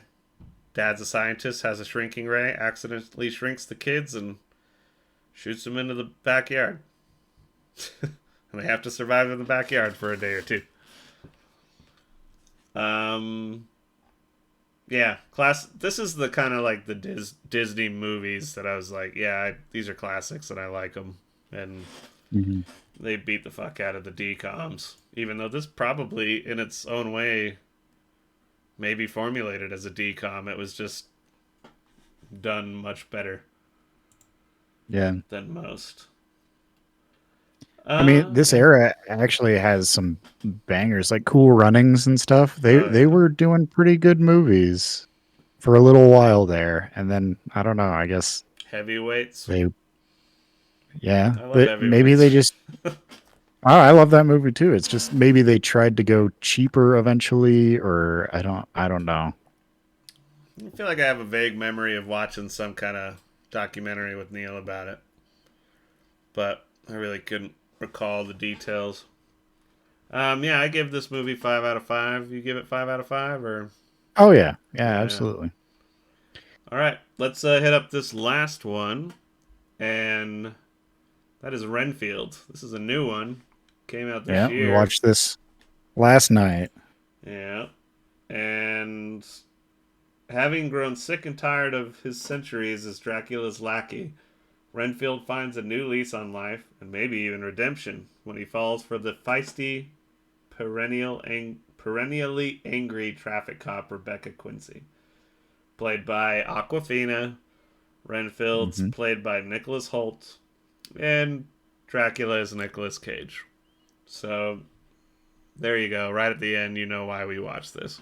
Dad's a scientist, has a shrinking ray, accidentally shrinks the kids, and shoots them into the backyard. And they have to survive in the backyard for a day or two. Um, yeah, This is the kind of like the Disney movies that I was like, yeah, these are classics and I like them, and Hmm. they beat the fuck out of the DComs. Even though this probably, in its own way, maybe formulated as a DCom, it was just done much better Yeah. than most. I mean, this Yeah. era actually has some bangers, like Cool Runnings and stuff. They Oh they yeah. were doing pretty good movies for a little while there, and then I don't know. I guess Heavyweights. they, yeah, I love but maybe they heavyweights. just. Oh, I love that movie too. It's just maybe they tried to go cheaper eventually, or I don't know. I feel like I have a vague memory of watching some kind of documentary with Neil about it, but I really couldn't recall the details. Yeah, I give this movie 5 out of 5. You give it 5 out of 5, or Oh yeah, yeah, yeah. absolutely. All right, let's hit up this last one, and that is Renfield. This is a new one, came out this Yeah, we year. watched this last night. Yeah, and having grown sick and tired of his centuries as Dracula's lackey, Renfield finds a new lease on life and maybe even redemption when he falls for the feisty, perennially angry traffic cop Rebecca Quincy. Played by Aquafina, Renfield's Hmm. played by Nicholas Holt, and Dracula is Nicolas Cage. So there you go. Right at the end, you know why we watched this.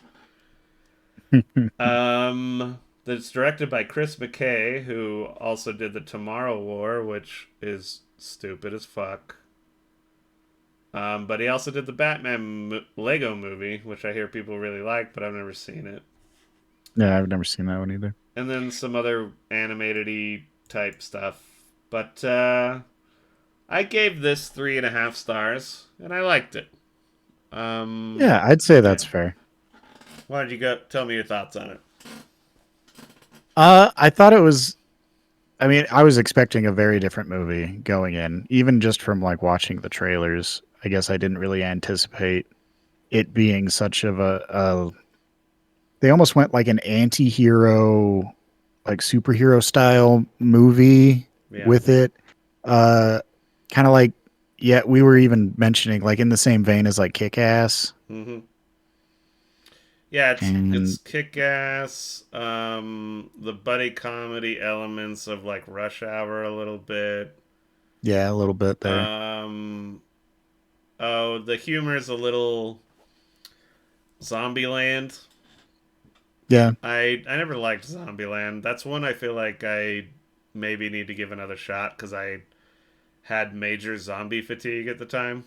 That's directed by Chris McKay, who also did the Tomorrow War, which is stupid as fuck. But he also did the Lego movie, which I hear people really like, but I've never seen it. Yeah, I've never seen that one either. And then some other animated-y type stuff. But I gave this 3.5 stars, and I liked it. Yeah, I'd say Yeah. that's fair. Why don't you go? Tell me your thoughts on it. I thought it was. I mean, I was expecting a very different movie going in, even just from like watching the trailers. I guess I didn't really anticipate it being such of a. They almost went like an anti-hero, like superhero style movie Yeah. with it. Uh, kind of like, yeah, we were even mentioning like in the same vein as like Kick Ass. Mm-hmm. Yeah, it's And kick ass. The buddy comedy elements of like Rush Hour a little bit. yeah, a little bit there. Um, oh, the humor is a little Zombieland. Yeah, I never liked Zombieland. That's one I feel like I maybe need to give another shot because I had major zombie fatigue at the time,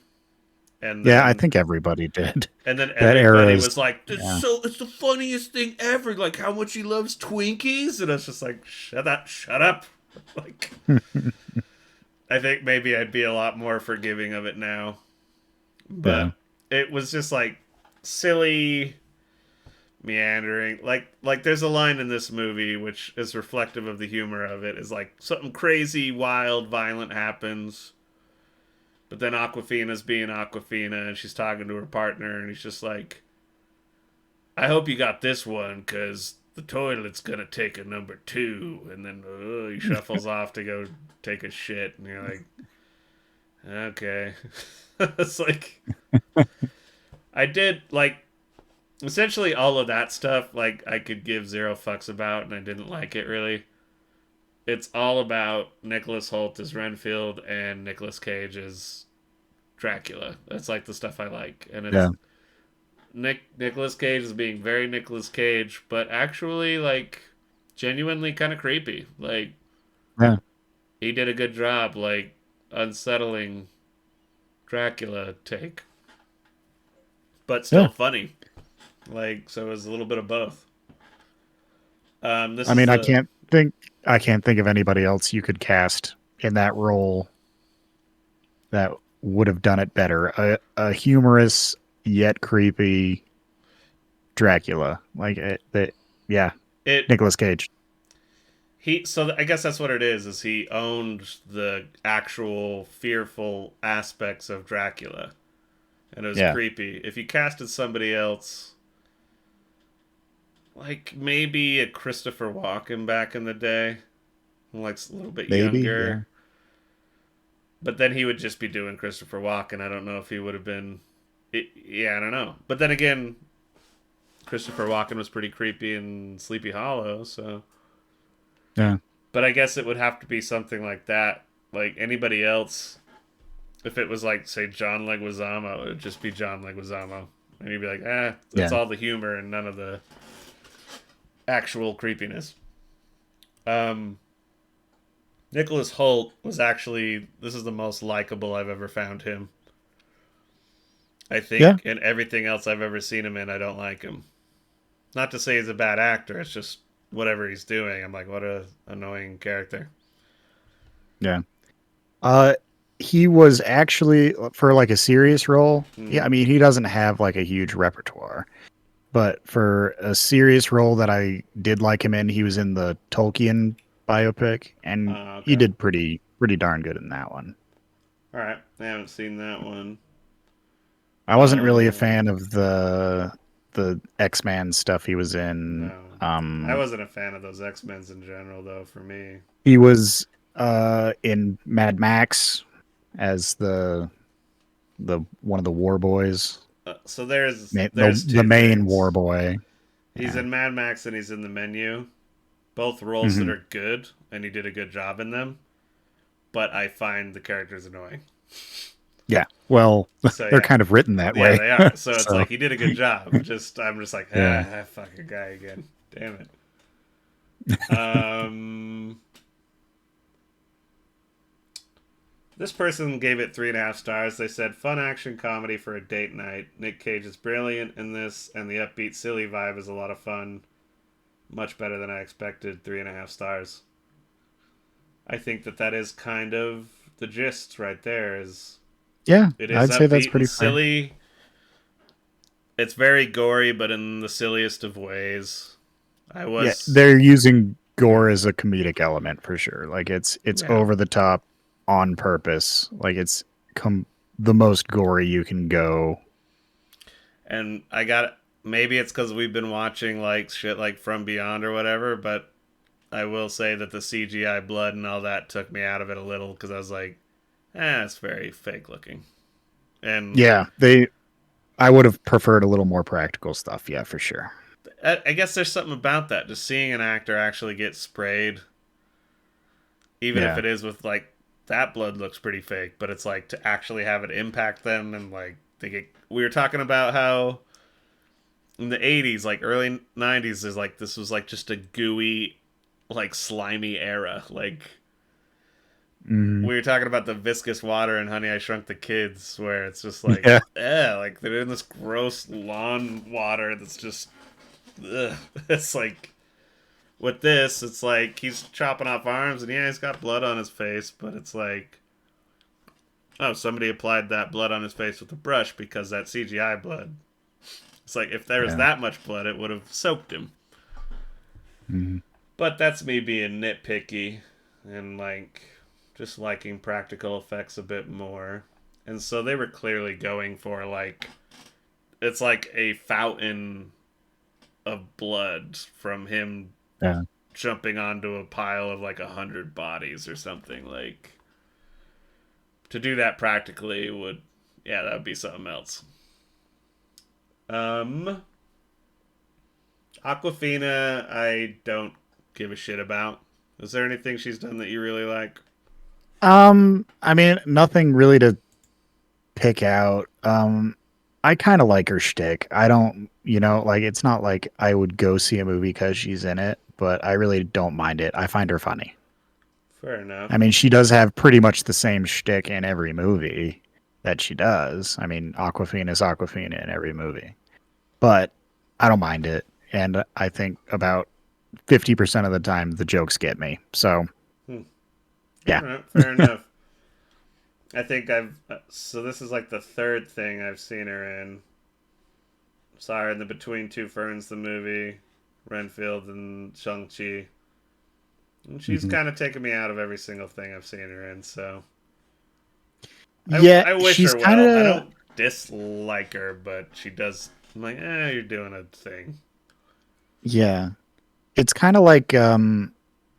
and yeah, I then think everybody did. That era everybody is, was like, yeah. it's the funniest thing ever. Like how much he loves Twinkies, and I was just like, shut up. Like I think maybe I'd be a lot more forgiving of it now, Yeah. but it was just like silly meandering. Like there's a line in this movie which is reflective of the humor of it. Is like something crazy, wild, violent happens. But then Aquafina's being Aquafina and she's talking to her partner and he's just like, I hope you got this one because the toilet's gonna take a number two. And then he shuffles off to go take a shit. And you're like, okay. It's like, I did, like, essentially all of that stuff, like, I could give zero fucks about and I didn't like it really. It's all about Nicholas Hoult as Renfield and Nicolas Cage as Dracula. That's like the stuff I like. And it's Yeah. Nicolas Cage is being very Nicolas Cage, but actually like genuinely kind of creepy. Like Yeah. he did a good job, like unsettling Dracula take, but still Yeah. funny. Like so, it was a little bit of both. This I is mean, the I can't think of anybody else you could cast in that role that would have done it better. A humorous yet creepy Dracula, like that. Yeah, it Nicolas Cage. I guess that's what it is. Is he owned the actual fearful aspects of Dracula, and it was Yeah, creepy. If you casted somebody else, like maybe a Christopher Walken back in the day, like a little bit maybe. Yeah, younger. But then he would just be doing Christopher Walken. I don't know if he would have been. Yeah, I don't know. But then again, Christopher Walken was pretty creepy in Sleepy Hollow. So, yeah, but I guess it would have to be something like that. Like anybody else, if it was like say John Leguizamo, it would just be John Leguizamo, and you'd be like, it's yeah, all the humor and none of the actual creepiness. Um, Nicholas Hoult was actually this is the most likable I've ever found him. I yeah, think in everything else I've ever seen him in, I don't like him. Not to say he's a bad actor. It's just whatever he's doing. I'm like, what a annoying character. yeah. Uh, he was actually for like a serious role. Yeah, Mm-hmm. I mean, he doesn't have like a huge repertoire, but for a serious role that I did like him in, he was in the Tolkien biopic, and he Okay. did pretty darn good in that one. All right. I haven't seen that one. I wasn't really a Um, fan of the X-Man stuff he was in. no, I wasn't a fan of those X Men's in general, though. For me, He was in Mad Max as the one of the war boys, so there's the there's the two main war things. boy. He's Yeah. in Mad Max and he's in the Menu. Both roles that Hmm. are good, and he did a good job in them. But I find the characters annoying. Yeah. Well, So they're yeah, kind of written that yeah, way. they are. So it's So, like he did a good job. Just I'm just like yeah. that fucking guy again. Damn it. Um, this person gave it 3.5 stars. They said fun action comedy for a date night. Nick Cage is brilliant in this, and the upbeat silly vibe is a lot of fun. Much better than I expected. 3.5 stars. I think that is kind of the gist right there. Is Yeah, it is I'd say that's upbeat and pretty fair. silly. It's very gory, but in the silliest of ways. I Yeah, was, they're using yeah, gore as a comedic element for sure. Like it's yeah, over the top on purpose. Like it's com- the most gory you can go. and I got maybe it's because we've been watching like shit like From Beyond or whatever, but I will say that the CGI blood and all that took me out of it a little because I was like, it's very fake looking, and Yeah, they I would have preferred a little more practical stuff. Yeah, for sure. I guess there's something about that. Just seeing an actor actually get sprayed, even if Yeah. it is with like that blood looks pretty fake, but it's like to actually have it impact them and like they get. We were talking about how in the 80s, like early 90s, is like this was like just a gooey, like slimy era. Like Mm, we were talking about the viscous water in Honey I Shrunk the Kids, where it's just like, yeah. like they're in this gross lawn water that's just, ugh. It's like with this, it's like he's chopping off arms and yeah, he's got blood on his face, but it's like, oh, somebody applied that blood on his face with a brush because that CGI blood. It's like if there was Yeah. that much blood, it would have soaked him. Mm, But that's me being nitpicky and like just liking practical effects a bit more. And so they were clearly going for like it's like a fountain of blood from him yeah. jumping onto a pile of like 100 bodies or something. Like to do that practically would, yeah, that would be something else. Um, Aquafina, I don't give a shit about. Is there anything she's done that you really like? I mean, nothing really to pick out. I kind of like her shtick. I don't, like it's not like I would go see a movie because she's in it, but I really don't mind it. I find her funny. Fair enough. I mean, she does have pretty much the same shtick in every movie that she does. I mean, Aquafina is Aquafina in every movie, but I don't mind it. And I think about 50% of the time the jokes get me. So, Hmm. All yeah. right, fair enough. I think I've so this is like the third thing I've seen her in. Saw her in the Between Two Ferns, the movie, Renfield, and Shang Chi, and she's Mhm. kind of taken me out of every single thing I've seen her in. So Yeah, I wish she's her kind well. I of don't dislike her, but she does. I'm like, you're doing a thing. yeah. It's kind of like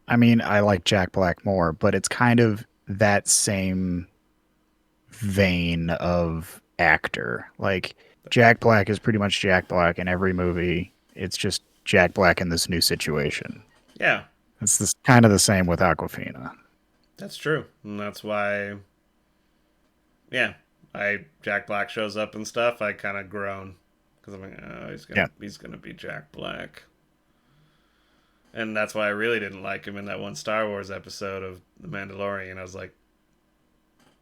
I mean, I like Jack Black more, but it's kind of that same vein of actor. Like Jack Black is pretty much Jack Black in every movie. It's just Jack Black in this new situation. Yeah, It's this kind of the same with Aquafina. that's true, and that's why. Yeah, I Jack Black shows up and stuff. I kind of groan because I'm like, oh, Yeah, he's gonna be Jack Black. And that's why I really didn't like him in that one Star Wars episode of The Mandalorian. I was like,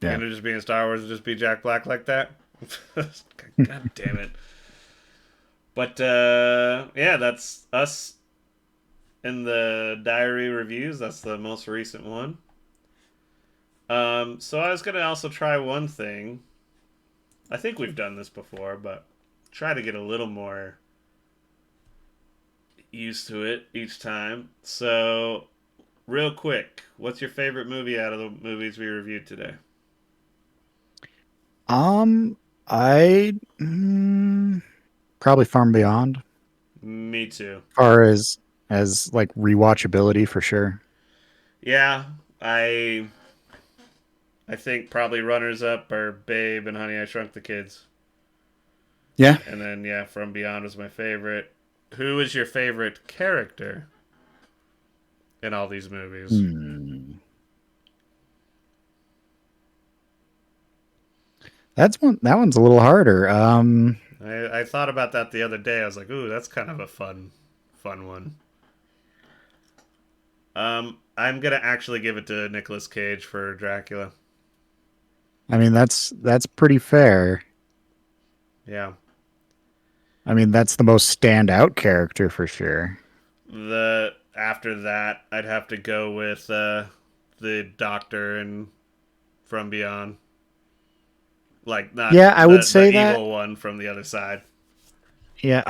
you're yeah. gonna just be in Star Wars and just be Jack Black like that? God damn it. But yeah, that's us in the diary reviews. That's the most recent one. So I was gonna also try one thing. I think we've done this before, but try to get a little more used to it each time. So real quick, what's your favorite movie out of the movies we reviewed today? Um, I probably Farm Beyond, Me too. far as like rewatchability for sure. Yeah, I I think probably runners up are Babe and Honey I Shrunk the Kids. Yeah. And then yeah, From Beyond was my favorite. Who is your favorite character in all these movies? Hmm. That one's a little harder. I thought about that the other day. I was like, ooh, that's kind of a fun one. I'm gonna actually give it to Nicolas Cage for Dracula. I mean, that's pretty fair. Yeah. I mean, that's the most standout character for sure. The after that, I'd have to go with the Doctor and From Beyond. Like not Yeah, I would the say that. evil one from the other side. Yeah,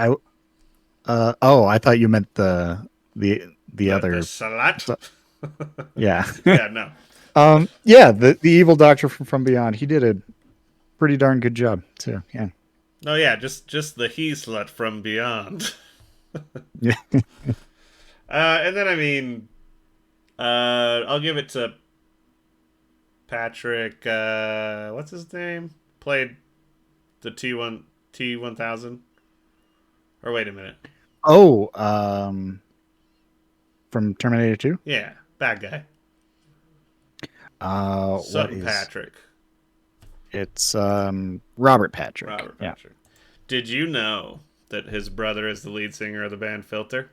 oh, I thought you meant the The other. Salat. Yeah. Yeah, no. Yeah, the evil doctor from Beyond. He did a pretty darn good job too. Yeah. No, yeah, just the he slut from beyond. Yeah. And then I mean, I'll give it to Patrick. What's his name? Played the T1000. Or wait a minute. Oh, from Terminator 2? Yeah, bad guy. What Sutton is Patrick. it's Robert Patrick. Robert Yeah. Patrick. Did you know that his brother is the lead singer of the band Filter?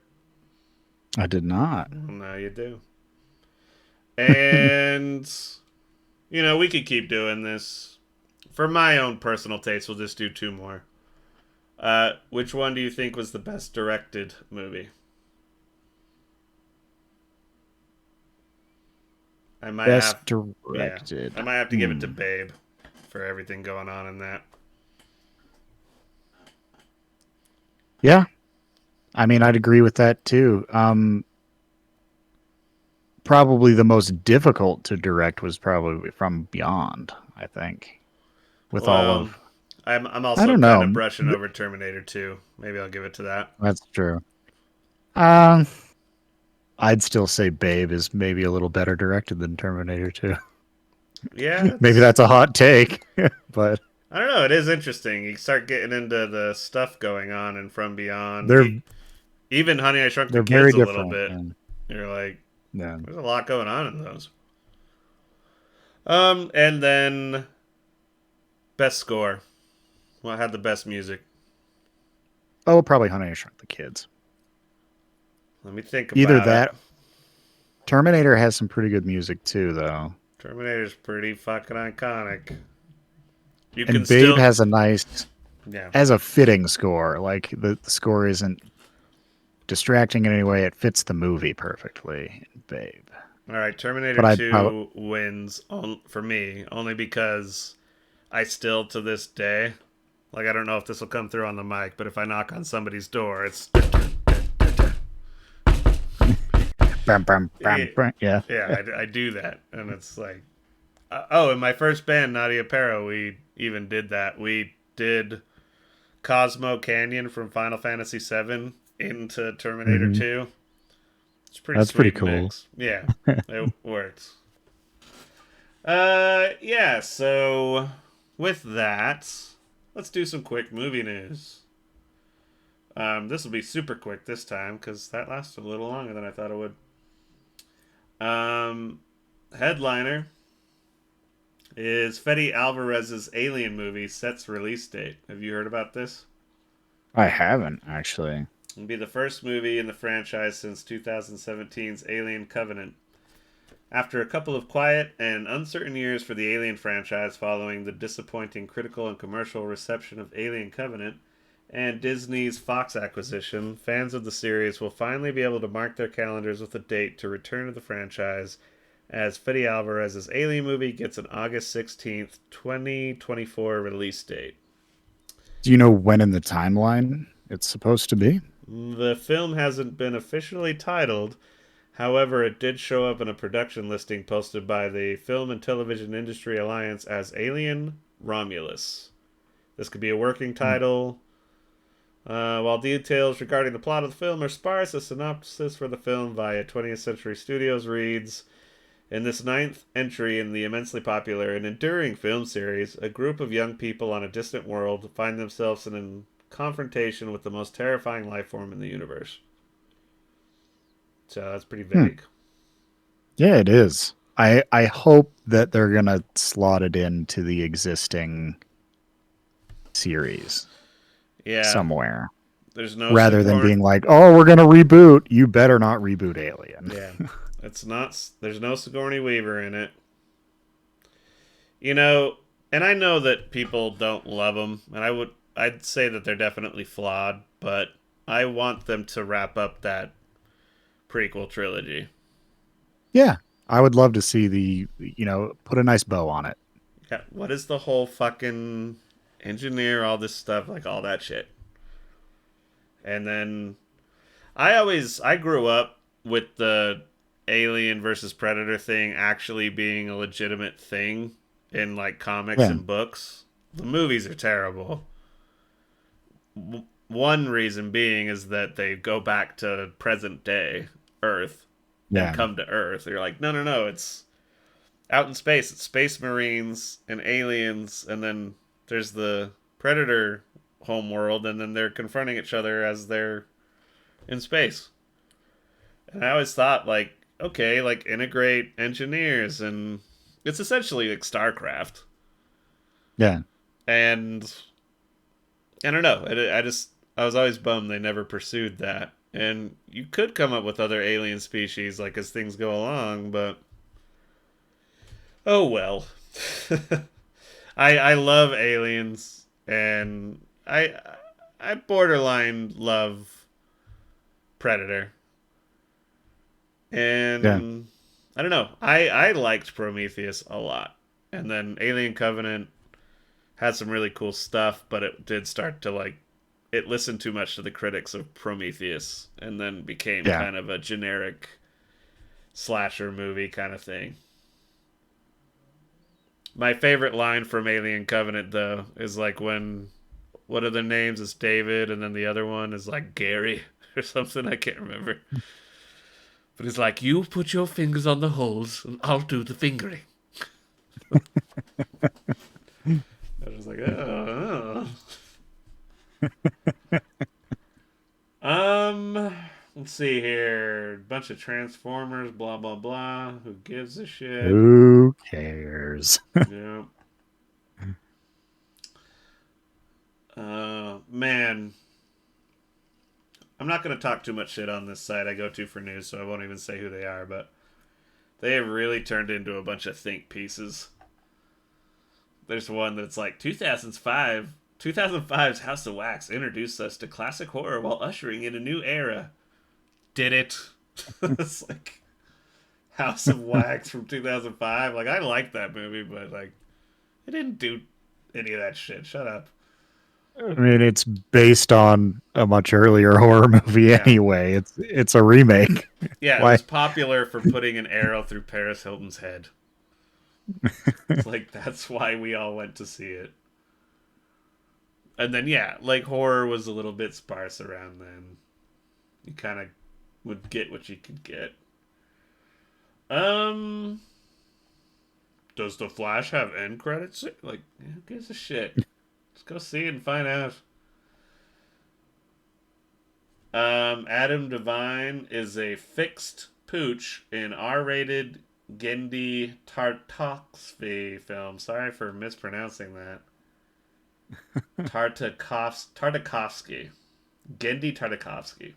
I did not. Well, now you do. And we could keep doing this. For my own personal taste, we'll just do two more. Which one do you think was the best directed movie? I might Best have, yeah, directed. I might have to give it to Babe for everything going on in that. Yeah. I mean, I'd agree with that too. Probably the most difficult to direct was probably From Beyond, I think. With all Well, of I'm I also don't kind of know. brushing over Terminator 2. Maybe I'll give it to that. That's true. Um, I'd still say Babe is maybe a little better directed than Terminator 2. Yeah, Maybe it's that's a hot take, but I don't know. It is interesting. You start getting into the stuff going on and From Beyond. they're Even Honey, I Shrunk the they're very Kids a little different. bit. And You're like, yeah. there's a lot going on in those. And then best score. What had the best music? Oh, probably Honey, I Shrunk the Kids. Let me think Either about it. that. Terminator has some pretty good music too, though. Terminator's pretty fucking iconic. You can And Babe still, has a nice, yeah. has a fitting score. Like the score isn't distracting in any way. It fits the movie perfectly. Babe. All right, Terminator But I'd probably 2 wins for me only because I still to this day, like I don't know if this will come through on the mic, but if I knock on somebody's door, it's yeah, yeah. yeah, I do that, and it's like, oh, in my first band, Nadia Pero, we even did that. We did Cosmo Canyon from Final Fantasy VII into Terminator Hmm. 2. It's a pretty That's pretty sweet cool. mix. Yeah, it works. Yeah. So with that, let's do some quick movie news. This will be super quick this time because that lasted a little longer than I thought it would. Um, Headliner is Fede Alvarez's Alien movie sets release date. Have you heard about this? I haven't actually. It'll be the first movie in the franchise since 2017's Alien Covenant. After a couple of quiet and uncertain years for the Alien franchise following the disappointing critical and commercial reception of Alien Covenant and Disney's Fox acquisition, fans of the series will finally be able to mark their calendars with a date to return to the franchise as Fede Alvarez's Alien movie gets an August 16th, 2024 release date. Do you know when in the timeline it's supposed to be? The film hasn't been officially titled. However, it did show up in a production listing posted by the Film and Television Industry Alliance as Alien Romulus. This could be a working Hmm. title. While details regarding the plot of the film are sparse, a synopsis for the film via 20th Century Studios reads: in this ninth entry in the immensely popular and enduring film series, a group of young people on a distant world find themselves in a confrontation with the most terrifying life form in the universe. So that's pretty Hmm. vague. Yeah, it is. I hope that they're gonna slot it into the existing. series Yeah, somewhere, there's no rather than Sigourney. being like, "Oh, we're gonna reboot." You better not reboot Alien. Yeah, it's not. There's no Sigourney Weaver in it. You know, and I know that people don't love them, and I'd say that they're definitely flawed, but I want them to wrap up that prequel trilogy. Yeah, I would love to see put a nice bow on it. Yeah, what is the whole fucking engineer, all this stuff, like all that shit. And then I grew up with the Alien versus Predator thing actually being a legitimate thing in like comics Yeah, and books. The movies are terrible. One reason being is that they go back to present day Earth and yeah, come to Earth. You're like, no, no, no, it's out in space. It's space marines and aliens, and then there's the Predator homeworld, and then they're confronting each other as they're in space. And I always thought, like, okay, like integrate engineers, and it's essentially like StarCraft. yeah. And I don't know. I was always bummed they never pursued that. And you could come up with other alien species like as things go along, but oh well. I love aliens, and I borderline love Predator. Yeah. And I don't know. I liked Prometheus a lot. And then Alien Covenant had some really cool stuff, but it did start to like it listened too much to the critics of Prometheus and then became Yeah. kind of a generic slasher movie kind of thing. My favorite line from Alien Covenant though is like when one of the names is David and then the other one is like Gary or something, I can't remember. But it's like you put your fingers on the holes and I'll do the fingering. I was like, oh. Let's see here. Bunch of Transformers, blah blah blah. Who gives a shit? Who cares? Yeah. Man, I'm not gonna talk too much shit on this site I go to for news, so I won't even say who they are. But they have really turned into a bunch of think pieces. There's one that's like 2005's House of Wax introduced us to classic horror while ushering in a new era. Did it? It's like House of Wax from 2005. Like I like that movie, but like it didn't do any of that shit. Shut up. I mean, it's based on a much earlier horror movie Yeah. anyway. It's a remake. Yeah, it Why? was popular for putting an arrow through Paris Hilton's head. It's like that's why we all went to see it. And then yeah, like horror was a little bit sparse around then. You kind of would get what you could get. Um, does the Flash have end credits? Like, who gives a shit? Let's go see it and find out. Adam Devine is a fixed pooch in R-rated Gendy Tartakovsky film. Sorry for mispronouncing that. Tartakovsky. Gendy Tartakovsky.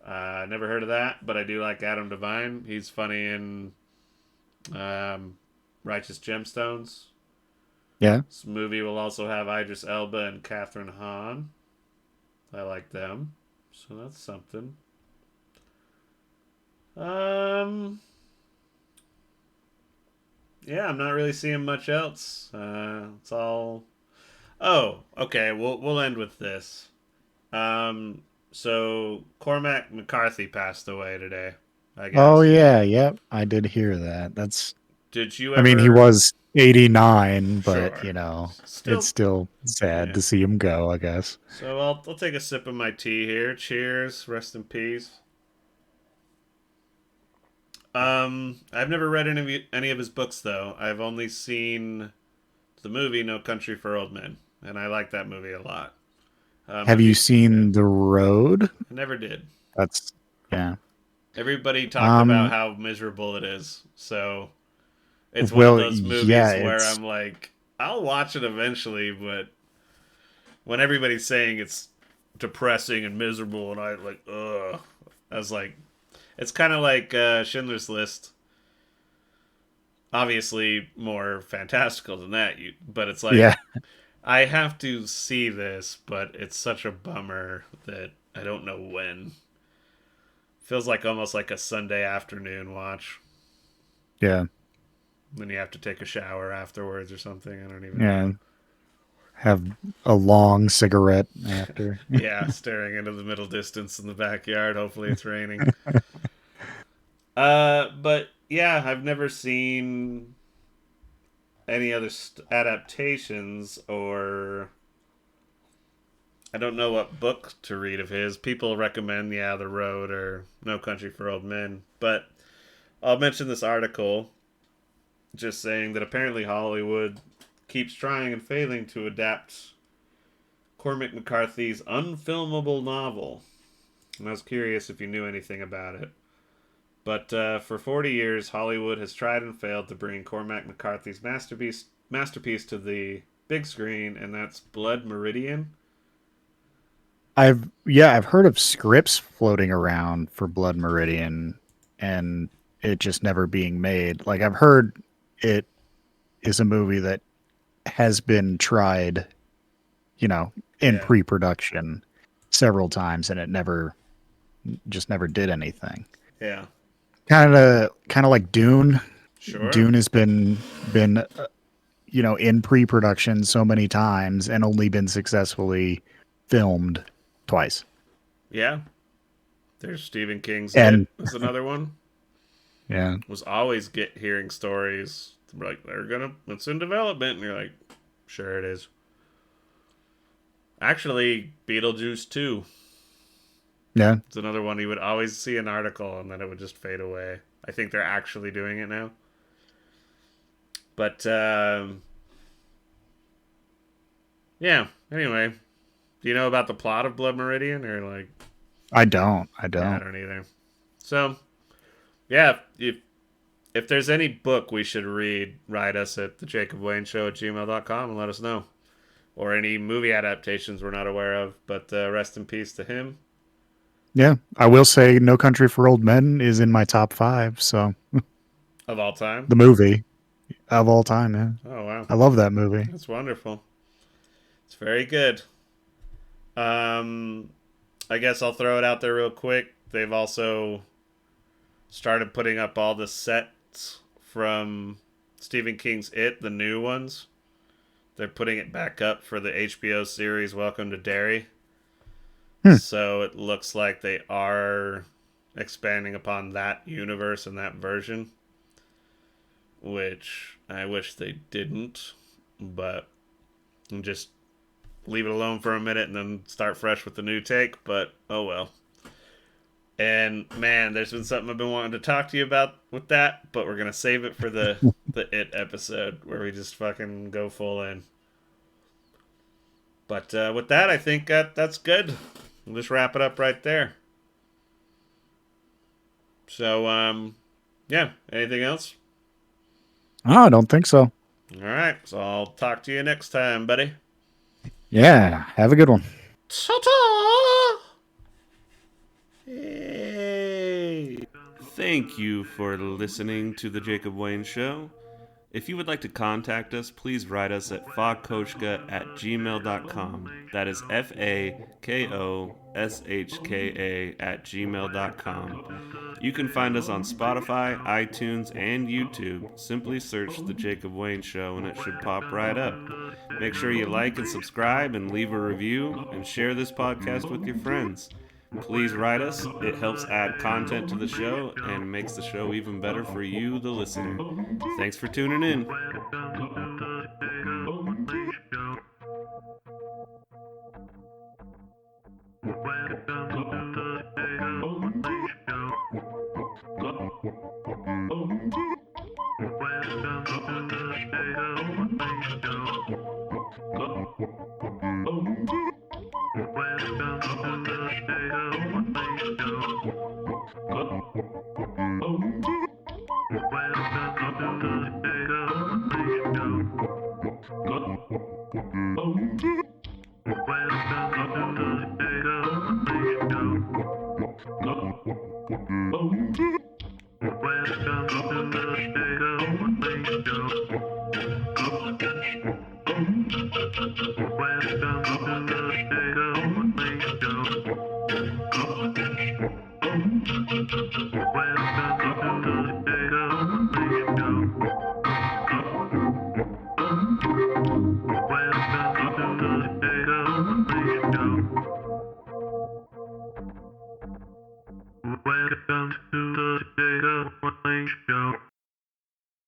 Never heard of that, but I do like Adam Devine. He's funny in Righteous Gemstones. Yeah. This movie will also have Idris Elba and Catherine Hahn. I like them, so that's something. Um, yeah, I'm not really seeing much else. It's all. Oh, okay. We'll end with this. Um, so Cormac McCarthy passed away today. I Oh guess. yeah, yep. I did hear that. Did you I mean, he ever? was 89, but Sure. it's Still, still sad yeah. to see him go, I guess. So I'll take a sip of my tea here. Cheers. Rest in peace. I've never read any of his books though. I've only seen the movie No Country for Old Men, and I like that movie a lot. Have Have you you? Yeah, seen The Road? I never did. That's yeah. Everybody talked about Um how miserable it is, so it's one of well, those yeah, movies where it's I'm like, I'll watch it eventually, but when everybody's saying it's depressing and miserable, and I like, ugh. I was like, it's kind of like Schindler's List. Obviously, more fantastical than that. But it's like Yeah. I have to see this, but it's such a bummer that I don't know when. Feels like almost like a Sunday afternoon watch. Yeah. Then you have to take a shower afterwards or something. I don't even know. Yeah. Have a long cigarette after. Yeah, staring into the middle distance in the backyard. Hopefully it's raining. But yeah, I've never seen any other adaptations, or I don't know what book to read of his. People recommend, yeah, The Road or No Country for Old Men. But I'll mention this article just saying that apparently Hollywood keeps trying and failing to adapt Cormac McCarthy's unfilmable novel. And I was curious if you knew anything about it. But for 40 years, Hollywood has tried and failed to bring Cormac McCarthy's masterpiece to the big screen, and that's Blood Meridian. I've heard of scripts floating around for Blood Meridian and it just never being made. Like I've heard it is a movie that has been tried, in Yeah. pre-production several times and it never did anything. Yeah. Kind of like Dune. Sure. Dune has been in pre-production so many times and only been successfully filmed twice. Yeah. There's Stephen King's It And is another one. yeah, Was always hearing stories like it's in development, and you're like, sure it is. Actually, Beetlejuice 2. yeah, It's another one you would always see an article and then it would just fade away. I think they're actually doing it now. But yeah. Anyway, do you know about the plot of Blood Meridian, or like? I don't. Yeah, I don't either. So yeah, if there's any book we should read, write us at thejacobwayneshow@gmail.com and let us know. Or any movie adaptations we're not aware of. But rest in peace to him. Yeah, I will say No Country for Old Men is in my top 5. So Of all time? the movie of all time, yeah. Oh, wow. I love that movie. That's wonderful. It's very good. I guess I'll throw it out there real quick. They've also started putting up all the sets from Stephen King's It, the new ones. They're putting it back up for the HBO series Welcome to Derry. So it looks like they are expanding upon that universe and that version, which I wish they didn't, but just leave it alone for a minute and then start fresh with the new take, but oh well. And man, there's been something I've been wanting to talk to you about with that, but we're going to save it for the It episode where we just fucking go full in. But with that, I think that's good. We'll just wrap it up right there. So, yeah, anything else? Oh, I don't think so. All right, so I'll talk to you next time, buddy. Yeah, have a good one. Ta-ta! Hey! Thank you for listening to The Jacob Wayne Show. If you would like to contact us, please write us at fakoshka@gmail.com. That is FAKOSHKA@gmail.com. You can find us on Spotify, iTunes, and YouTube. Simply search The Jacob Wayne Show and it should pop right up. Make sure you like and subscribe and leave a review and share this podcast with your friends. Please write us. It helps add content to the show and makes the show even better for you, the listener. Thanks for tuning in.